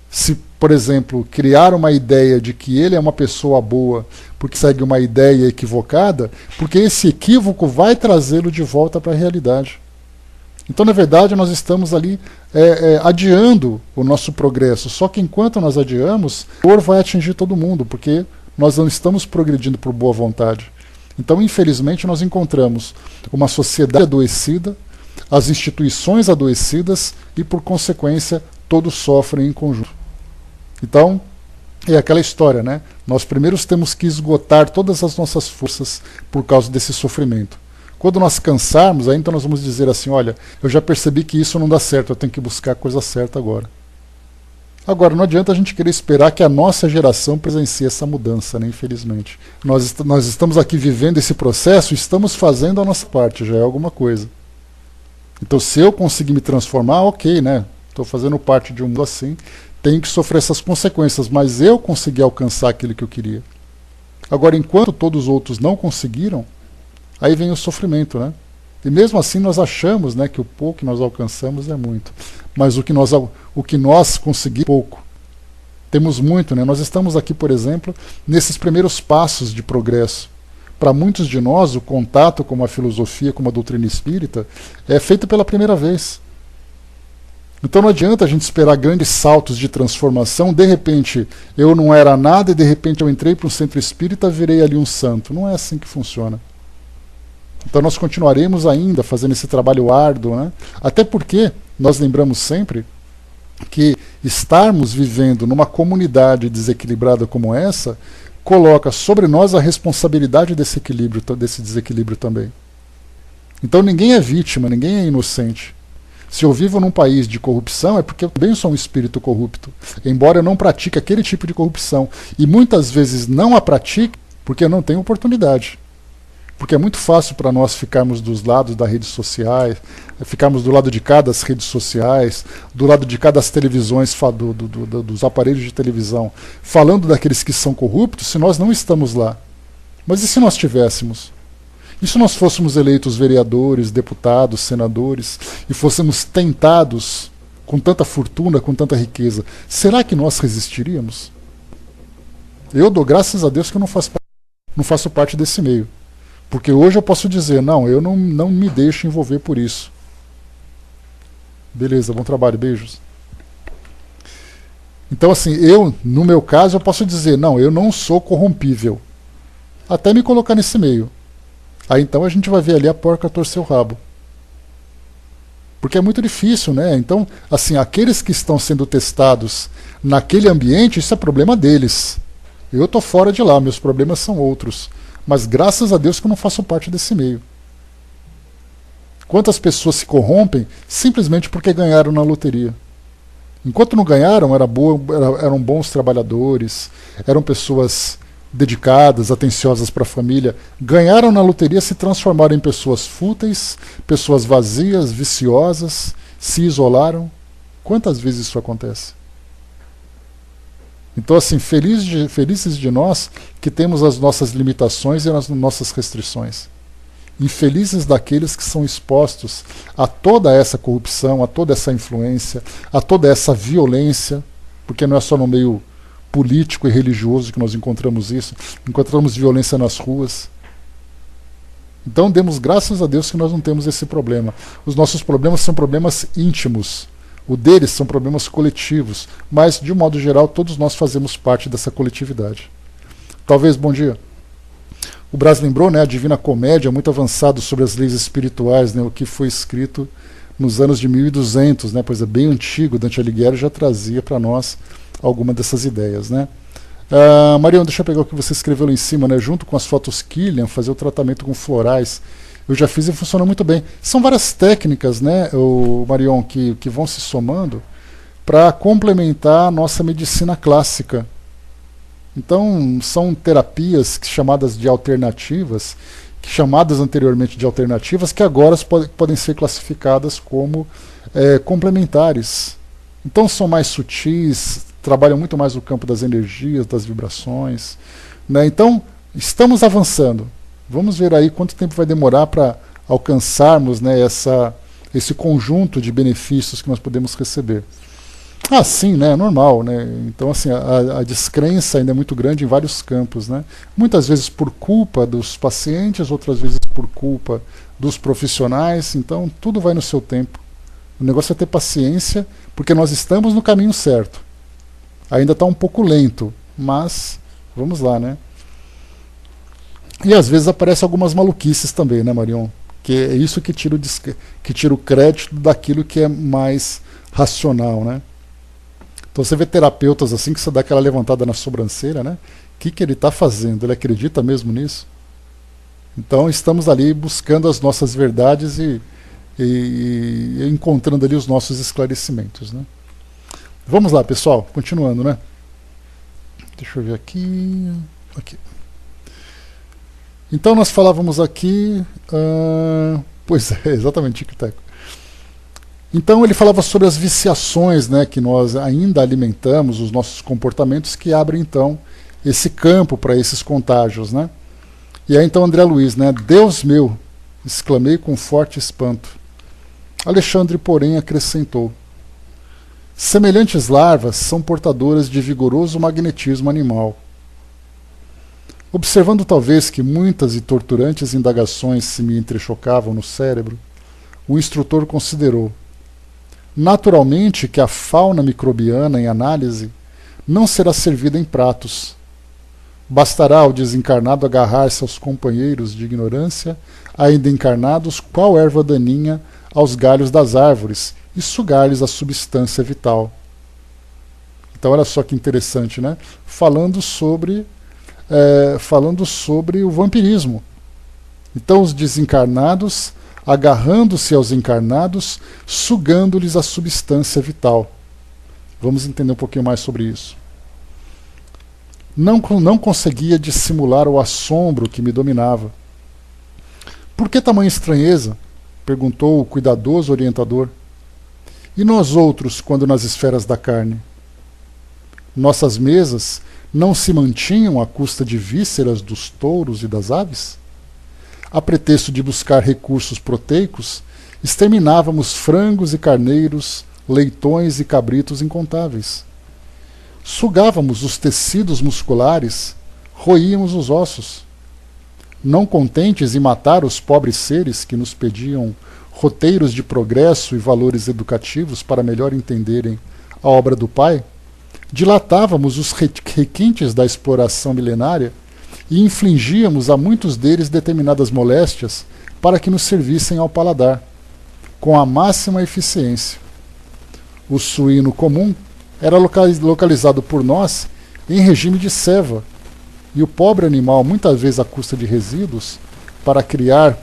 se, por exemplo, criar uma ideia de que ele é uma pessoa boa porque segue uma ideia equivocada, porque esse equívoco vai trazê-lo de volta para a realidade. Então, na verdade, nós estamos ali adiando o nosso progresso. Só que enquanto nós adiamos, a dor vai atingir todo mundo, porque nós não estamos progredindo por boa vontade. Então, infelizmente, nós encontramos uma sociedade adoecida, as instituições adoecidas e, por consequência, todos sofrem em conjunto. Então, é aquela história, né? Nós primeiro temos que esgotar todas as nossas forças por causa desse sofrimento. Quando nós cansarmos, aí então nós vamos dizer assim, olha, eu já percebi que isso não dá certo, eu tenho que buscar a coisa certa agora. Agora, não adianta a gente querer esperar que a nossa geração presencie essa mudança, né? Infelizmente. Nós estamos aqui vivendo esse processo, estamos fazendo a nossa parte, já é alguma coisa. Então, se eu conseguir me transformar, ok, né? Estou fazendo parte de um mundo assim, tenho que sofrer essas consequências, mas eu consegui alcançar aquilo que eu queria. Agora, enquanto todos os outros não conseguiram, aí vem o sofrimento, né? E mesmo assim nós achamos, né, que o pouco que nós alcançamos é muito. Mas o que nós conseguimos é pouco. Temos muito, né? Nós estamos aqui, por exemplo, nesses primeiros passos de progresso. Para muitos de nós, o contato com a filosofia, com a doutrina espírita, é feito pela primeira vez. Então não adianta a gente esperar grandes saltos de transformação, de repente eu não era nada e de repente eu entrei para um centro espírita e virei ali um santo. Não é assim que funciona. Então nós continuaremos ainda fazendo esse trabalho árduo, né? Até porque nós lembramos sempre que estarmos vivendo numa comunidade desequilibrada como essa coloca sobre nós a responsabilidade desse desequilíbrio também. Então ninguém é vítima, ninguém é inocente. Se eu vivo num país de corrupção é porque eu também sou um espírito corrupto, embora eu não pratique aquele tipo de corrupção. E muitas vezes não a pratique porque eu não tenho oportunidade. Porque é muito fácil para nós ficarmos dos lados das redes sociais, ficarmos do lado de cá das redes sociais, do lado de cá das televisões, dos aparelhos de televisão, falando daqueles que são corruptos, se nós não estamos lá. Mas e se nós tivéssemos? E se nós fôssemos eleitos vereadores, deputados, senadores, e fôssemos tentados com tanta fortuna, com tanta riqueza, será que nós resistiríamos? Eu dou graças a Deus que eu não faço parte desse meio. Porque hoje eu posso dizer, não, eu não me deixo envolver por isso. Beleza, bom trabalho, beijos. Então assim, no meu caso, eu posso dizer, não, eu não sou corrompível. Até me colocar nesse meio. Aí então a gente vai ver ali a porca torcer o rabo. Porque é muito difícil, né? Então, assim, aqueles que estão sendo testados naquele ambiente, isso é problema deles. Eu estou fora de lá, meus problemas são outros. Mas graças a Deus que eu não faço parte desse meio. Quantas pessoas se corrompem simplesmente porque ganharam na loteria? Enquanto não ganharam, eram bons trabalhadores, eram pessoas dedicadas, atenciosas para a família. Ganharam na loteria, se transformaram em pessoas fúteis, pessoas vazias, viciosas, se isolaram. Quantas vezes isso acontece? Então, assim, felizes de nós que temos as nossas limitações e as nossas restrições. Infelizes daqueles que são expostos a toda essa corrupção, a toda essa influência, a toda essa violência, porque não é só no meio político e religioso que nós encontramos isso, encontramos violência nas ruas. Então, demos graças a Deus que nós não temos esse problema. Os nossos problemas são problemas íntimos. O deles são problemas coletivos, mas, de um modo geral, todos nós fazemos parte dessa coletividade. Talvez, bom dia. O Brás lembrou, né, a Divina Comédia, muito avançado sobre as leis espirituais, né, o que foi escrito nos anos de 1200, né, pois é bem antigo, Dante Alighieri já trazia para nós alguma dessas ideias. Né. Marião, deixa eu pegar o que você escreveu lá em cima, né, junto com as fotos Killian, fazer o tratamento com florais. Eu já fiz e funciona muito bem. São várias técnicas, né, Marion, que vão se somando para complementar a nossa medicina clássica. Então, são terapias chamadas de alternativas, chamadas anteriormente de alternativas, que agora podem ser classificadas como complementares. Então, são mais sutis, trabalham muito mais no campo das energias, das vibrações. Né? Então, estamos avançando. Vamos ver aí quanto tempo vai demorar para alcançarmos, né, esse conjunto de benefícios que nós podemos receber. Sim, né, é normal. Né? Então, assim, a descrença ainda é muito grande em vários campos. Né? Muitas vezes por culpa dos pacientes, outras vezes por culpa dos profissionais. Então, tudo vai no seu tempo. O negócio é ter paciência, porque nós estamos no caminho certo. Ainda está um pouco lento, mas vamos lá, né? E às vezes aparecem algumas maluquices também, né, Marion? Que é isso que tira o crédito daquilo que é mais racional, né? Então você vê terapeutas assim que você dá aquela levantada na sobrancelha, né? O que ele está fazendo? Ele acredita mesmo nisso? Então estamos ali buscando as nossas verdades e encontrando ali os nossos esclarecimentos, né? Vamos lá, pessoal, continuando, né? Deixa eu ver aqui. Então nós falávamos aqui, pois é, exatamente, tic-tac. Então ele falava sobre as viciações, né, que nós ainda alimentamos, os nossos comportamentos, que abrem então esse campo para esses contágios, né? E aí então André Luiz, né, Deus meu, exclamei com forte espanto. Alexandre, porém, acrescentou: semelhantes larvas são portadoras de vigoroso magnetismo animal. Observando talvez que muitas e torturantes indagações se me entrechocavam no cérebro, o instrutor considerou: naturalmente que a fauna microbiana em análise não será servida em pratos. Bastará ao desencarnado agarrar-se aos companheiros de ignorância, ainda encarnados, qual erva daninha, aos galhos das árvores e sugar-lhes a substância vital. Então olha só que interessante, né? Falando sobre o vampirismo. Então os desencarnados agarrando-se aos encarnados, sugando-lhes a substância vital. Vamos entender um pouquinho mais sobre isso. Não conseguia dissimular o assombro que me dominava. Por que tamanha estranheza? Perguntou o cuidadoso orientador. E nós outros, quando nas esferas da carne? Nossas mesas não se mantinham à custa de vísceras dos touros e das aves? A pretexto de buscar recursos proteicos, exterminávamos frangos e carneiros, leitões e cabritos incontáveis. Sugávamos os tecidos musculares, roíamos os ossos. Não contentes em matar os pobres seres que nos pediam roteiros de progresso e valores educativos para melhor entenderem a obra do Pai, dilatávamos os requintes da exploração milenária e infligíamos a muitos deles determinadas moléstias para que nos servissem ao paladar, com a máxima eficiência. O suíno comum era localizado por nós em regime de ceva, e o pobre animal, muitas vezes à custa de resíduos, para criar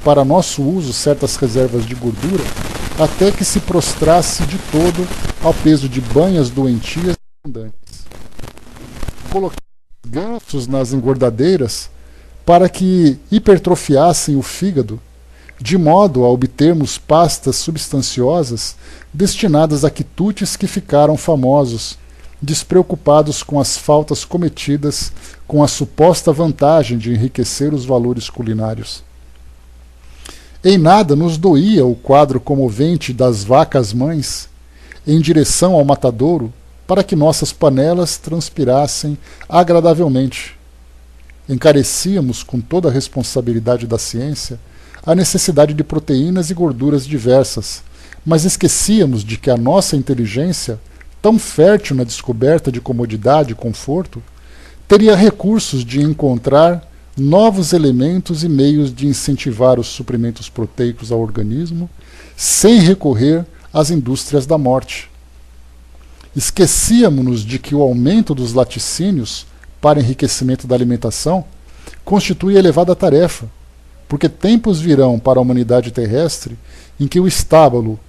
para nosso uso certas reservas de gordura, até que se prostrasse de todo ao peso de banhas doentias e abundantes. Colocamos gansos nas engordadeiras para que hipertrofiassem o fígado, de modo a obtermos pastas substanciosas destinadas a quitutes que ficaram famosos, despreocupados com as faltas cometidas com a suposta vantagem de enriquecer os valores culinários. Em nada nos doía o quadro comovente das vacas-mães em direção ao matadouro para que nossas panelas transpirassem agradavelmente. Encarecíamos com toda a responsabilidade da ciência a necessidade de proteínas e gorduras diversas, mas esquecíamos de que a nossa inteligência, tão fértil na descoberta de comodidade e conforto, teria recursos de encontrar novos elementos e meios de incentivar os suprimentos proteicos ao organismo, sem recorrer às indústrias da morte. Esquecíamos-nos de que o aumento dos laticínios para enriquecimento da alimentação constitui elevada tarefa, porque tempos virão para a humanidade terrestre em que o estábulo,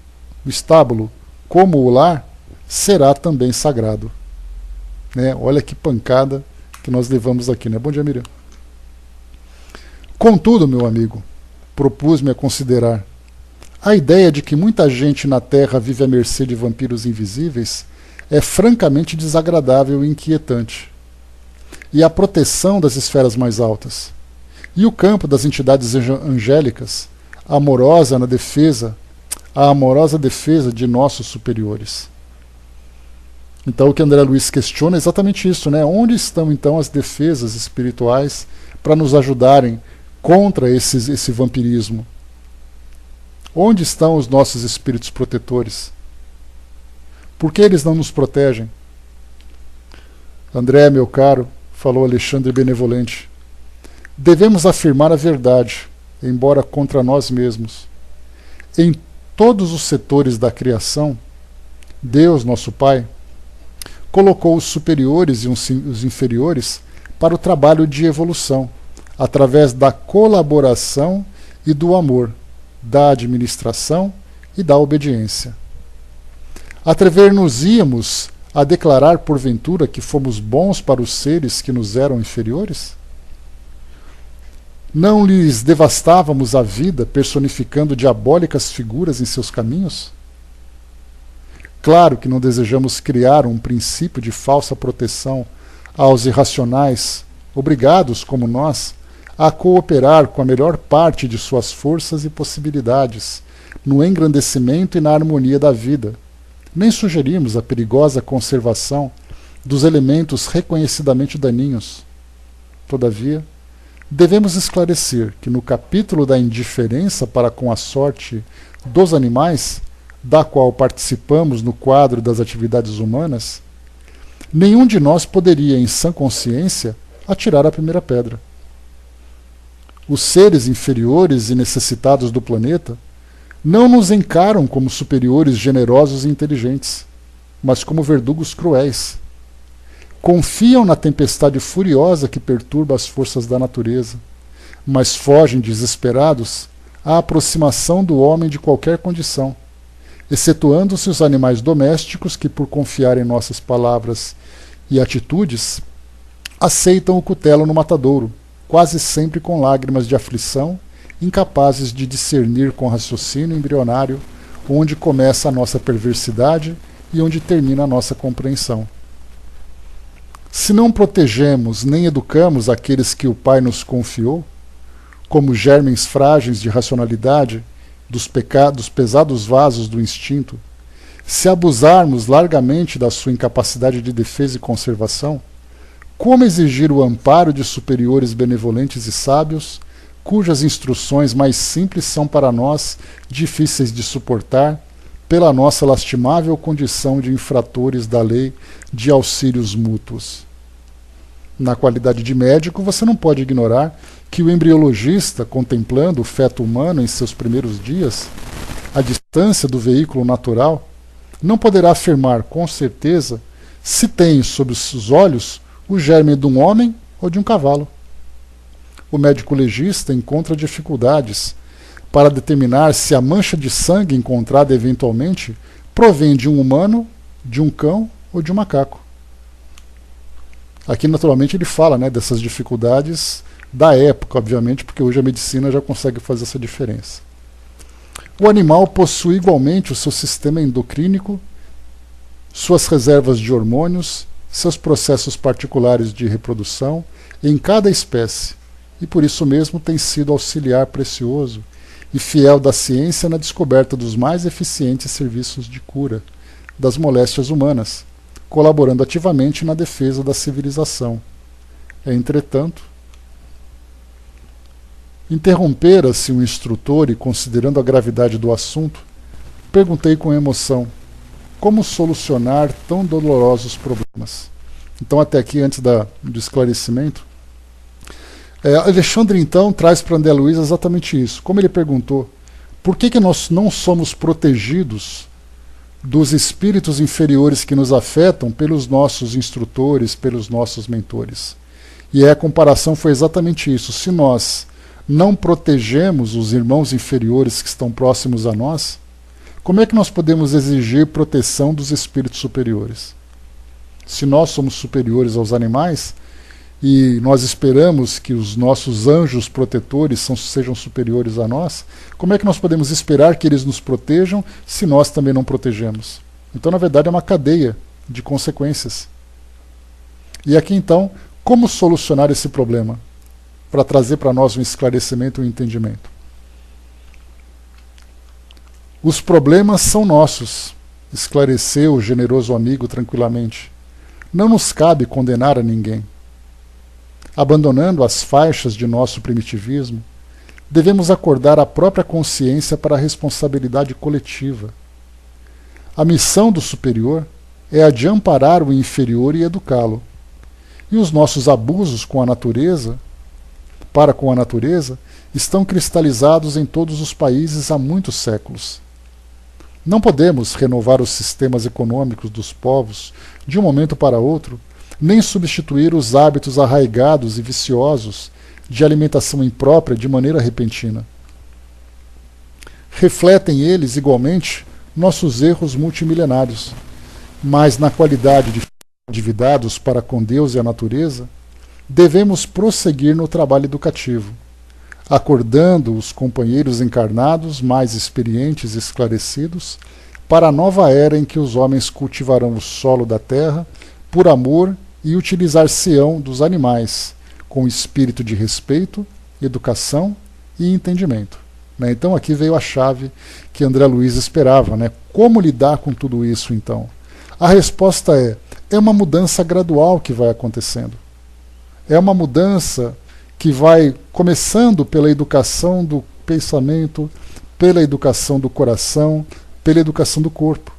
como o lar, será também sagrado. Né? Olha que pancada que nós levamos aqui, né? Bom dia, Miriam. Contudo, meu amigo, propus-me a considerar, a ideia de que muita gente na Terra vive à mercê de vampiros invisíveis é francamente desagradável e inquietante. E a proteção das esferas mais altas, e o campo das entidades angélicas, a amorosa defesa de nossos superiores. Então o que André Luiz questiona é exatamente isso, né? Onde estão então as defesas espirituais para nos ajudarem contra esse vampirismo? Onde estão os nossos espíritos protetores? Por que eles não nos protegem? André, meu caro, falou Alexandre Benevolente, devemos afirmar a verdade, embora contra nós mesmos. Em todos os setores da criação, Deus, nosso Pai, colocou os superiores e os inferiores para o trabalho de evolução, através da colaboração e do amor, da administração e da obediência. Atrever-nos-íamos a declarar porventura que fomos bons para os seres que nos eram inferiores? Não lhes devastávamos a vida personificando diabólicas figuras em seus caminhos? Claro que não desejamos criar um princípio de falsa proteção aos irracionais, obrigados, como nós, a cooperar com a melhor parte de suas forças e possibilidades no engrandecimento e na harmonia da vida. Nem sugerimos a perigosa conservação dos elementos reconhecidamente daninhos. Todavia, devemos esclarecer que no capítulo da indiferença para com a sorte dos animais, da qual participamos no quadro das atividades humanas, nenhum de nós poderia, em sã consciência, atirar a primeira pedra. Os seres inferiores e necessitados do planeta não nos encaram como superiores generosos e inteligentes, mas como verdugos cruéis. Confiam na tempestade furiosa que perturba as forças da natureza, mas fogem desesperados à aproximação do homem de qualquer condição, excetuando-se os animais domésticos que, por confiar em nossas palavras e atitudes, aceitam o cutelo no matadouro, quase sempre com lágrimas de aflição incapazes de discernir com raciocínio embrionário onde começa a nossa perversidade e onde termina a nossa compreensão. Se não protegemos nem educamos aqueles que o Pai nos confiou, como germens frágeis de racionalidade dos pesados vasos do instinto, se abusarmos largamente da sua incapacidade de defesa e conservação, como exigir o amparo de superiores benevolentes e sábios, cujas instruções mais simples são para nós difíceis de suportar, pela nossa lastimável condição de infratores da lei de auxílios mútuos? Na qualidade de médico, você não pode ignorar que o embriologista, contemplando o feto humano em seus primeiros dias, à distância do veículo natural, não poderá afirmar com certeza se tem sob os olhos o germe de um homem ou de um cavalo. O médico legista encontra dificuldades para determinar se a mancha de sangue encontrada eventualmente provém de um humano, de um cão ou de um macaco. Aqui, naturalmente, ele fala, né, dessas dificuldades da época, obviamente, porque hoje a medicina já consegue fazer essa diferença. O animal possui igualmente o seu sistema endocrínico, suas reservas de hormônios, seus processos particulares de reprodução em cada espécie, e por isso mesmo tem sido auxiliar precioso e fiel da ciência na descoberta dos mais eficientes serviços de cura das moléstias humanas, colaborando ativamente na defesa da civilização. Entretanto, interrompera-se um instrutor e, considerando a gravidade do assunto, perguntei com emoção: como solucionar tão dolorosos problemas? Então, até aqui, antes do esclarecimento, Alexandre, então, traz para André Luiz exatamente isso. Como ele perguntou, por que nós não somos protegidos dos espíritos inferiores que nos afetam pelos nossos instrutores, pelos nossos mentores? E a comparação foi exatamente isso. Se nós não protegemos os irmãos inferiores que estão próximos a nós, como é que nós podemos exigir proteção dos espíritos superiores? Se nós somos superiores aos animais e nós esperamos que os nossos anjos protetores sejam superiores a nós, como é que nós podemos esperar que eles nos protejam se nós também não protegemos? Então, na verdade, é uma cadeia de consequências. E aqui, então, como solucionar esse problema? Para trazer para nós um esclarecimento e um entendimento. Os problemas são nossos, esclareceu o generoso amigo tranquilamente. Não nos cabe condenar a ninguém. Abandonando as faixas de nosso primitivismo, devemos acordar a própria consciência para a responsabilidade coletiva. A missão do superior é a de amparar o inferior e educá-lo. E os nossos abusos com a natureza, estão cristalizados em todos os países há muitos séculos. Não podemos renovar os sistemas econômicos dos povos de um momento para outro, nem substituir os hábitos arraigados e viciosos de alimentação imprópria de maneira repentina. Refletem eles, igualmente, nossos erros multimilenários, mas na qualidade de endividados para com Deus e a natureza, devemos prosseguir no trabalho educativo, acordando os companheiros encarnados mais experientes e esclarecidos para a nova era em que os homens cultivarão o solo da terra por amor e utilizar-se-ão dos animais com espírito de respeito, educação e entendimento. Então aqui veio a chave que André Luiz esperava. Como lidar com tudo isso, então? A resposta é uma mudança gradual que vai acontecendo. É uma mudança que vai começando pela educação do pensamento, pela educação do coração, pela educação do corpo.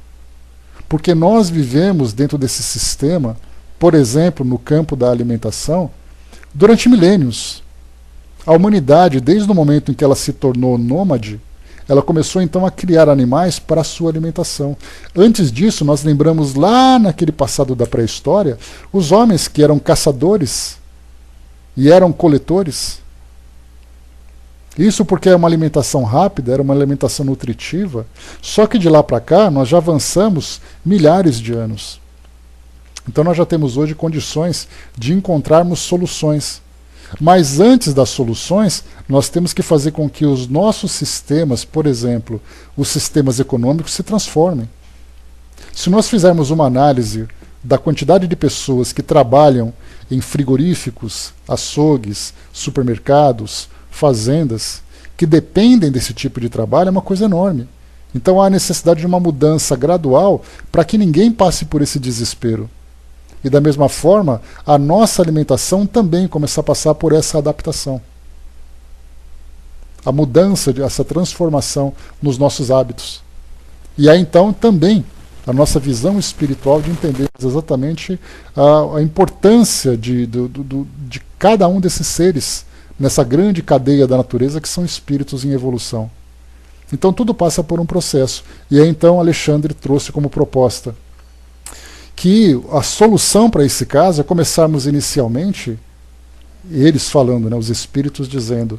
Porque nós vivemos dentro desse sistema, por exemplo, no campo da alimentação, durante milênios. A humanidade, desde o momento em que ela se tornou nômade, ela começou então a criar animais para a sua alimentação. Antes disso, nós lembramos lá naquele passado da pré-história, os homens que eram caçadores e eram coletores. Isso porque é uma alimentação rápida, era uma alimentação nutritiva, só que de lá para cá nós já avançamos milhares de anos. Então nós já temos hoje condições de encontrarmos soluções. Mas antes das soluções, nós temos que fazer com que os nossos sistemas, por exemplo, os sistemas econômicos, se transformem. Se nós fizermos uma análise da quantidade de pessoas que trabalham em frigoríficos, açougues, supermercados, fazendas, que dependem desse tipo de trabalho, é uma coisa enorme. Então há necessidade de uma mudança gradual para que ninguém passe por esse desespero. E da mesma forma, a nossa alimentação também começar a passar por essa adaptação. A mudança, essa transformação nos nossos hábitos. E aí então também a nossa visão espiritual de entender exatamente a importância de cada um desses seres nessa grande cadeia da natureza que são espíritos em evolução. Então tudo passa por um processo. E aí então Alexandre trouxe como proposta que a solução para esse caso é começarmos inicialmente, eles falando, né, os espíritos dizendo,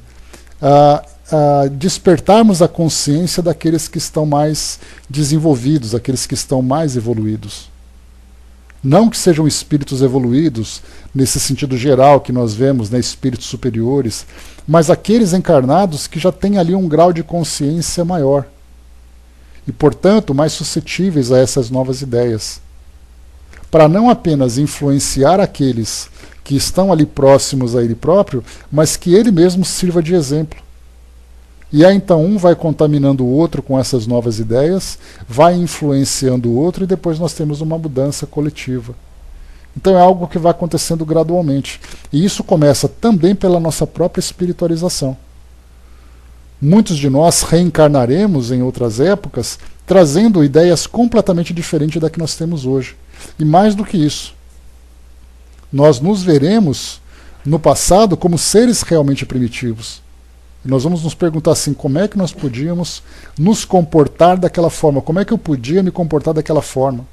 despertarmos a consciência daqueles que estão mais desenvolvidos, aqueles que estão mais evoluídos. Não que sejam espíritos evoluídos, nesse sentido geral que nós vemos, né, espíritos superiores, mas aqueles encarnados que já têm ali um grau de consciência maior. E, portanto, mais suscetíveis a essas novas ideias. Para não apenas influenciar aqueles que estão ali próximos a ele próprio, mas que ele mesmo sirva de exemplo. E aí então um vai contaminando o outro com essas novas ideias, vai influenciando o outro e depois nós temos uma mudança coletiva. Então é algo que vai acontecendo gradualmente. E isso começa também pela nossa própria espiritualização. Muitos de nós reencarnaremos em outras épocas, trazendo ideias completamente diferentes da que nós temos hoje. E mais do que isso, nós nos veremos no passado como seres realmente primitivos. E nós vamos nos perguntar assim, como é que nós podíamos nos comportar daquela forma? Como é que eu podia me comportar daquela forma?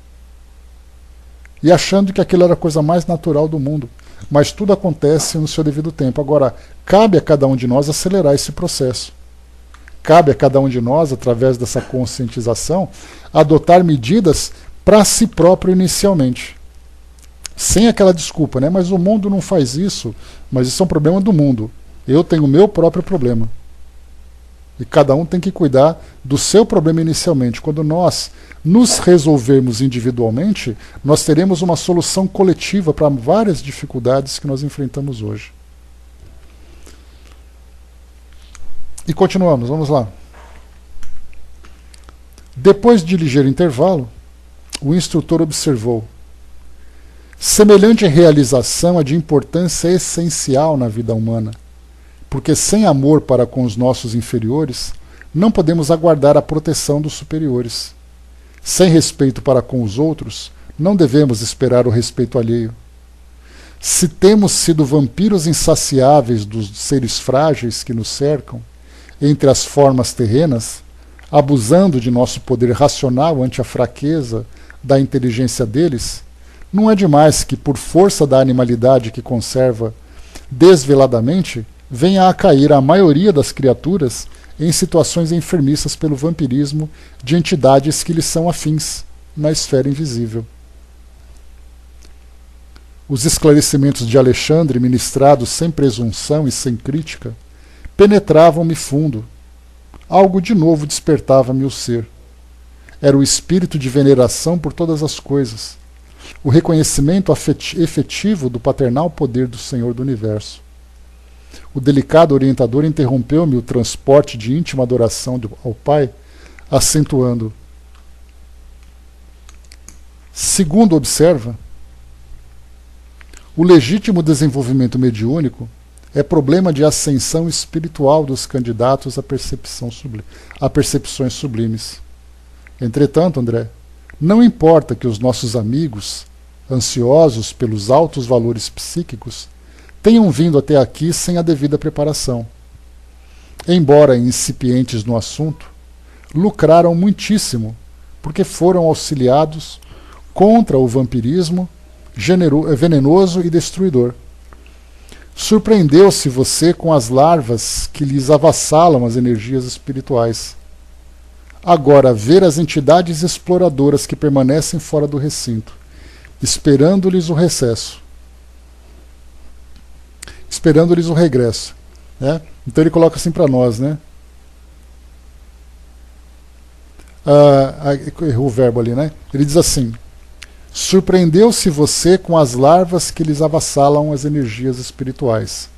E achando que aquilo era a coisa mais natural do mundo. Mas tudo acontece no seu devido tempo. Agora, cabe a cada um de nós acelerar esse processo. Cabe a cada um de nós, através dessa conscientização, adotar medidas para si próprio inicialmente. Sem aquela desculpa, né? Mas o mundo não faz isso, mas isso é um problema do mundo. Eu tenho o meu próprio problema. E cada um tem que cuidar do seu problema inicialmente. Quando nós nos resolvermos individualmente, nós teremos uma solução coletiva para várias dificuldades que nós enfrentamos hoje. E continuamos, vamos lá. Depois de ligeiro intervalo, o instrutor observou: semelhante realização é de importância essencial na vida humana, porque sem amor para com os nossos inferiores, não podemos aguardar a proteção dos superiores. Sem respeito para com os outros, não devemos esperar o respeito alheio. Se temos sido vampiros insaciáveis dos seres frágeis que nos cercam, entre as formas terrenas, abusando de nosso poder racional ante a fraqueza da inteligência deles, não é demais que, por força da animalidade que conserva desveladamente, venha a cair a maioria das criaturas em situações enfermiças pelo vampirismo de entidades que lhes são afins na esfera invisível. Os esclarecimentos de Alexandre, ministrados sem presunção e sem crítica, penetravam-me fundo. Algo de novo despertava-me o ser. Era o espírito de veneração por todas as coisas, o reconhecimento efetivo do paternal poder do Senhor do Universo. O delicado orientador interrompeu-me o transporte de íntima adoração ao Pai, acentuando: segundo observa, o legítimo desenvolvimento mediúnico é problema de ascensão espiritual dos candidatos à percepções sublimes. Entretanto, André, não importa que os nossos amigos, ansiosos pelos altos valores psíquicos, tenham vindo até aqui sem a devida preparação. Embora incipientes no assunto, lucraram muitíssimo, porque foram auxiliados contra o vampirismo venenoso e destruidor. Surpreendeu-se você com as larvas que lhes avassalam as energias espirituais. Agora, ver as entidades exploradoras que permanecem fora do recinto, esperando-lhes o recesso. esperando-lhes o regresso. Né? Então ele coloca assim para nós, né? Errou o verbo ali, né? Ele diz assim: surpreendeu-se você com as larvas que lhes avassalam as energias espirituais.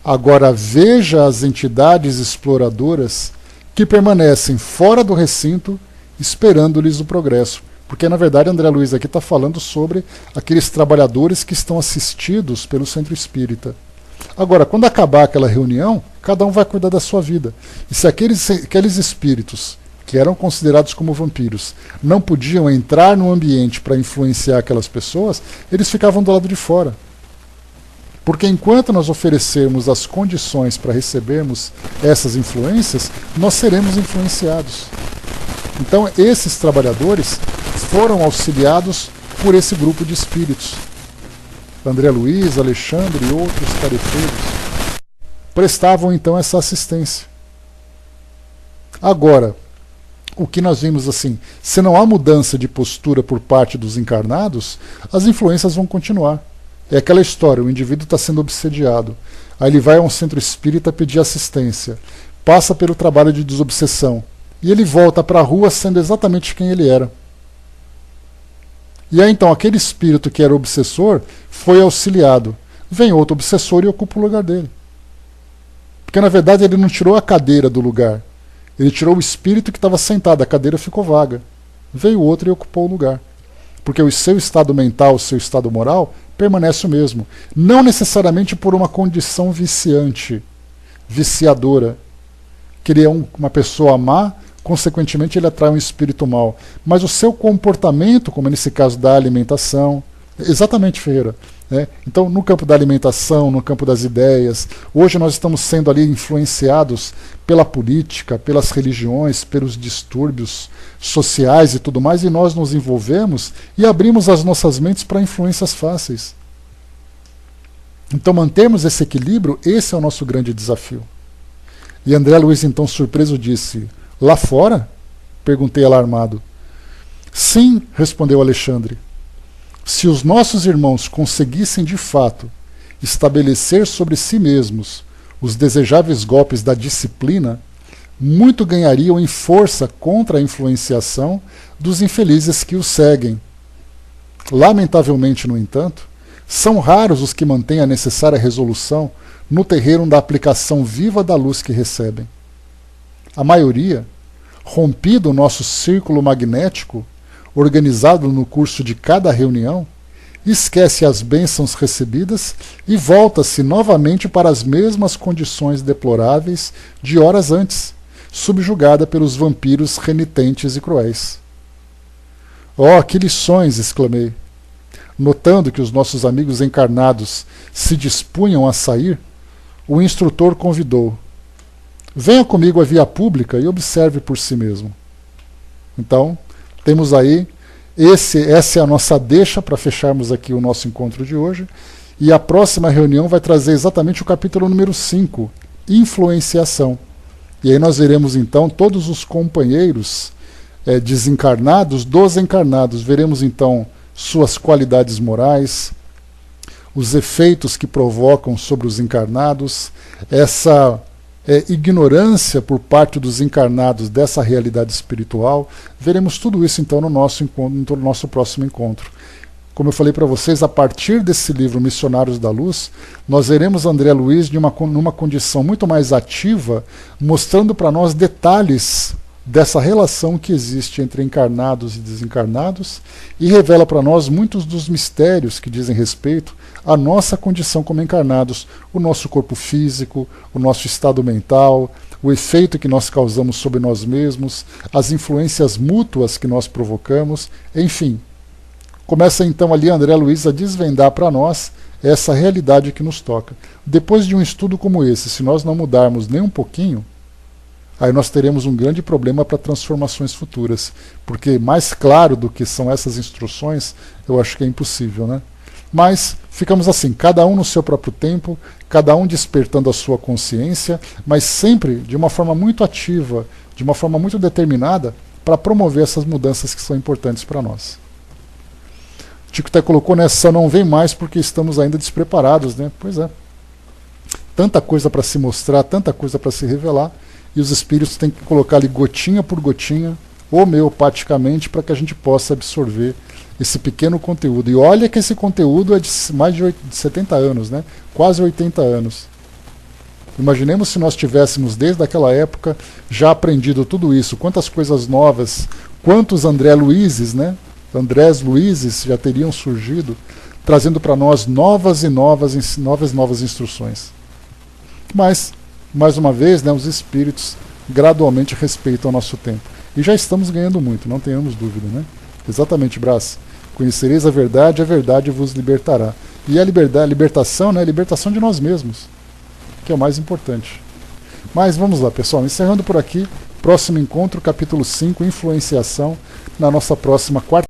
Agora veja as entidades exploradoras que permanecem fora do recinto, esperando-lhes o progresso. Porque, na verdade, André Luiz aqui está falando sobre aqueles trabalhadores que estão assistidos pelo centro espírita. Agora, quando acabar aquela reunião, cada um vai cuidar da sua vida. E se aqueles espíritos que eram considerados como vampiros não podiam entrar no ambiente para influenciar aquelas pessoas, eles ficavam do lado de fora. Porque enquanto nós oferecermos as condições para recebermos essas influências, nós seremos influenciados. Então, esses trabalhadores foram auxiliados por esse grupo de espíritos. André Luiz, Alexandre e outros tarefeiros prestavam então essa assistência. Agora, o que nós vimos assim, se não há mudança de postura por parte dos encarnados, as influências vão continuar. É aquela história, o indivíduo está sendo obsediado, aí ele vai a um centro espírita pedir assistência, passa pelo trabalho de desobsessão, e ele volta para a rua sendo exatamente quem ele era. E aí então aquele espírito que era obsessor foi auxiliado. Vem outro obsessor e ocupa o lugar dele. Porque na verdade ele não tirou a cadeira do lugar, ele tirou o espírito que estava sentado, a cadeira ficou vaga. Veio outro e ocupou o lugar. Porque o seu estado mental, o seu estado moral permanece o mesmo. Não necessariamente por uma condição viciante, viciadora. Que ele é uma pessoa má, consequentemente ele atrai um espírito mau. Mas o seu comportamento, como nesse caso da alimentação, exatamente, Ferreira. Né? Então, no campo da alimentação, no campo das ideias, hoje nós estamos sendo ali influenciados pela política, pelas religiões, pelos distúrbios sociais e tudo mais, e nós nos envolvemos e abrimos as nossas mentes para influências fáceis. Então, mantermos esse equilíbrio, esse é o nosso grande desafio. E André Luiz, então, surpreso, disse: lá fora? Perguntei alarmado. Sim, respondeu Alexandre. Se os nossos irmãos conseguissem de fato estabelecer sobre si mesmos os desejáveis golpes da disciplina, muito ganhariam em força contra a influenciação dos infelizes que os seguem. Lamentavelmente, no entanto, são raros os que mantêm a necessária resolução no terreno da aplicação viva da luz que recebem. A maioria, rompido o nosso círculo magnético, organizado no curso de cada reunião, esquece as bênçãos recebidas e volta-se novamente para as mesmas condições deploráveis de horas antes, subjugada pelos vampiros renitentes e cruéis. Oh, que lições! Exclamei. Notando que os nossos amigos encarnados se dispunham a sair, o instrutor convidou: venha comigo à via pública e observe por si mesmo. Então, temos aí, essa é a nossa deixa para fecharmos aqui o nosso encontro de hoje. E a próxima reunião vai trazer exatamente o capítulo número 5, influenciação. E aí nós veremos então todos os companheiros desencarnados dos encarnados. Veremos então suas qualidades morais, os efeitos que provocam sobre os encarnados, essa ignorância por parte dos encarnados dessa realidade espiritual. Veremos tudo isso então no nosso próximo encontro. Como eu falei para vocês, a partir desse livro Missionários da Luz, nós veremos André Luiz numa condição muito mais ativa, mostrando para nós detalhes dessa relação que existe entre encarnados e desencarnados, e revela para nós muitos dos mistérios que dizem respeito à nossa condição como encarnados, o nosso corpo físico, o nosso estado mental, o efeito que nós causamos sobre nós mesmos, as influências mútuas que nós provocamos, enfim. Começa então ali André Luiz a desvendar para nós essa realidade que nos toca. Depois de um estudo como esse, se nós não mudarmos nem um pouquinho, aí nós teremos um grande problema para transformações futuras. Porque mais claro do que são essas instruções, eu acho que é impossível, né? Mas ficamos assim, cada um no seu próprio tempo, cada um despertando a sua consciência, mas sempre de uma forma muito ativa, de uma forma muito determinada, para promover essas mudanças que são importantes para nós. Tico até colocou nessa, não vem mais porque estamos ainda despreparados, né? Pois é. tanta coisa para se mostrar, tanta coisa para se revelar, e os espíritos têm que colocar ali gotinha por gotinha, homeopaticamente, para que a gente possa absorver esse pequeno conteúdo. E olha que esse conteúdo é de mais de 70 anos, né? Quase 80 anos. Imaginemos se nós tivéssemos, desde aquela época, já aprendido tudo isso, quantas coisas novas, quantos Andrés Luizes já teriam surgido, trazendo para nós novas instruções. Mas, mais uma vez, né, os espíritos gradualmente respeitam o nosso tempo. E já estamos ganhando muito, não tenhamos dúvida, né? Exatamente, Brás. Conhecereis a verdade vos libertará. E a libertação, né, a libertação de nós mesmos, que é o mais importante. Mas vamos lá, pessoal, encerrando por aqui, próximo encontro, capítulo 5, influenciação, na nossa próxima quarta.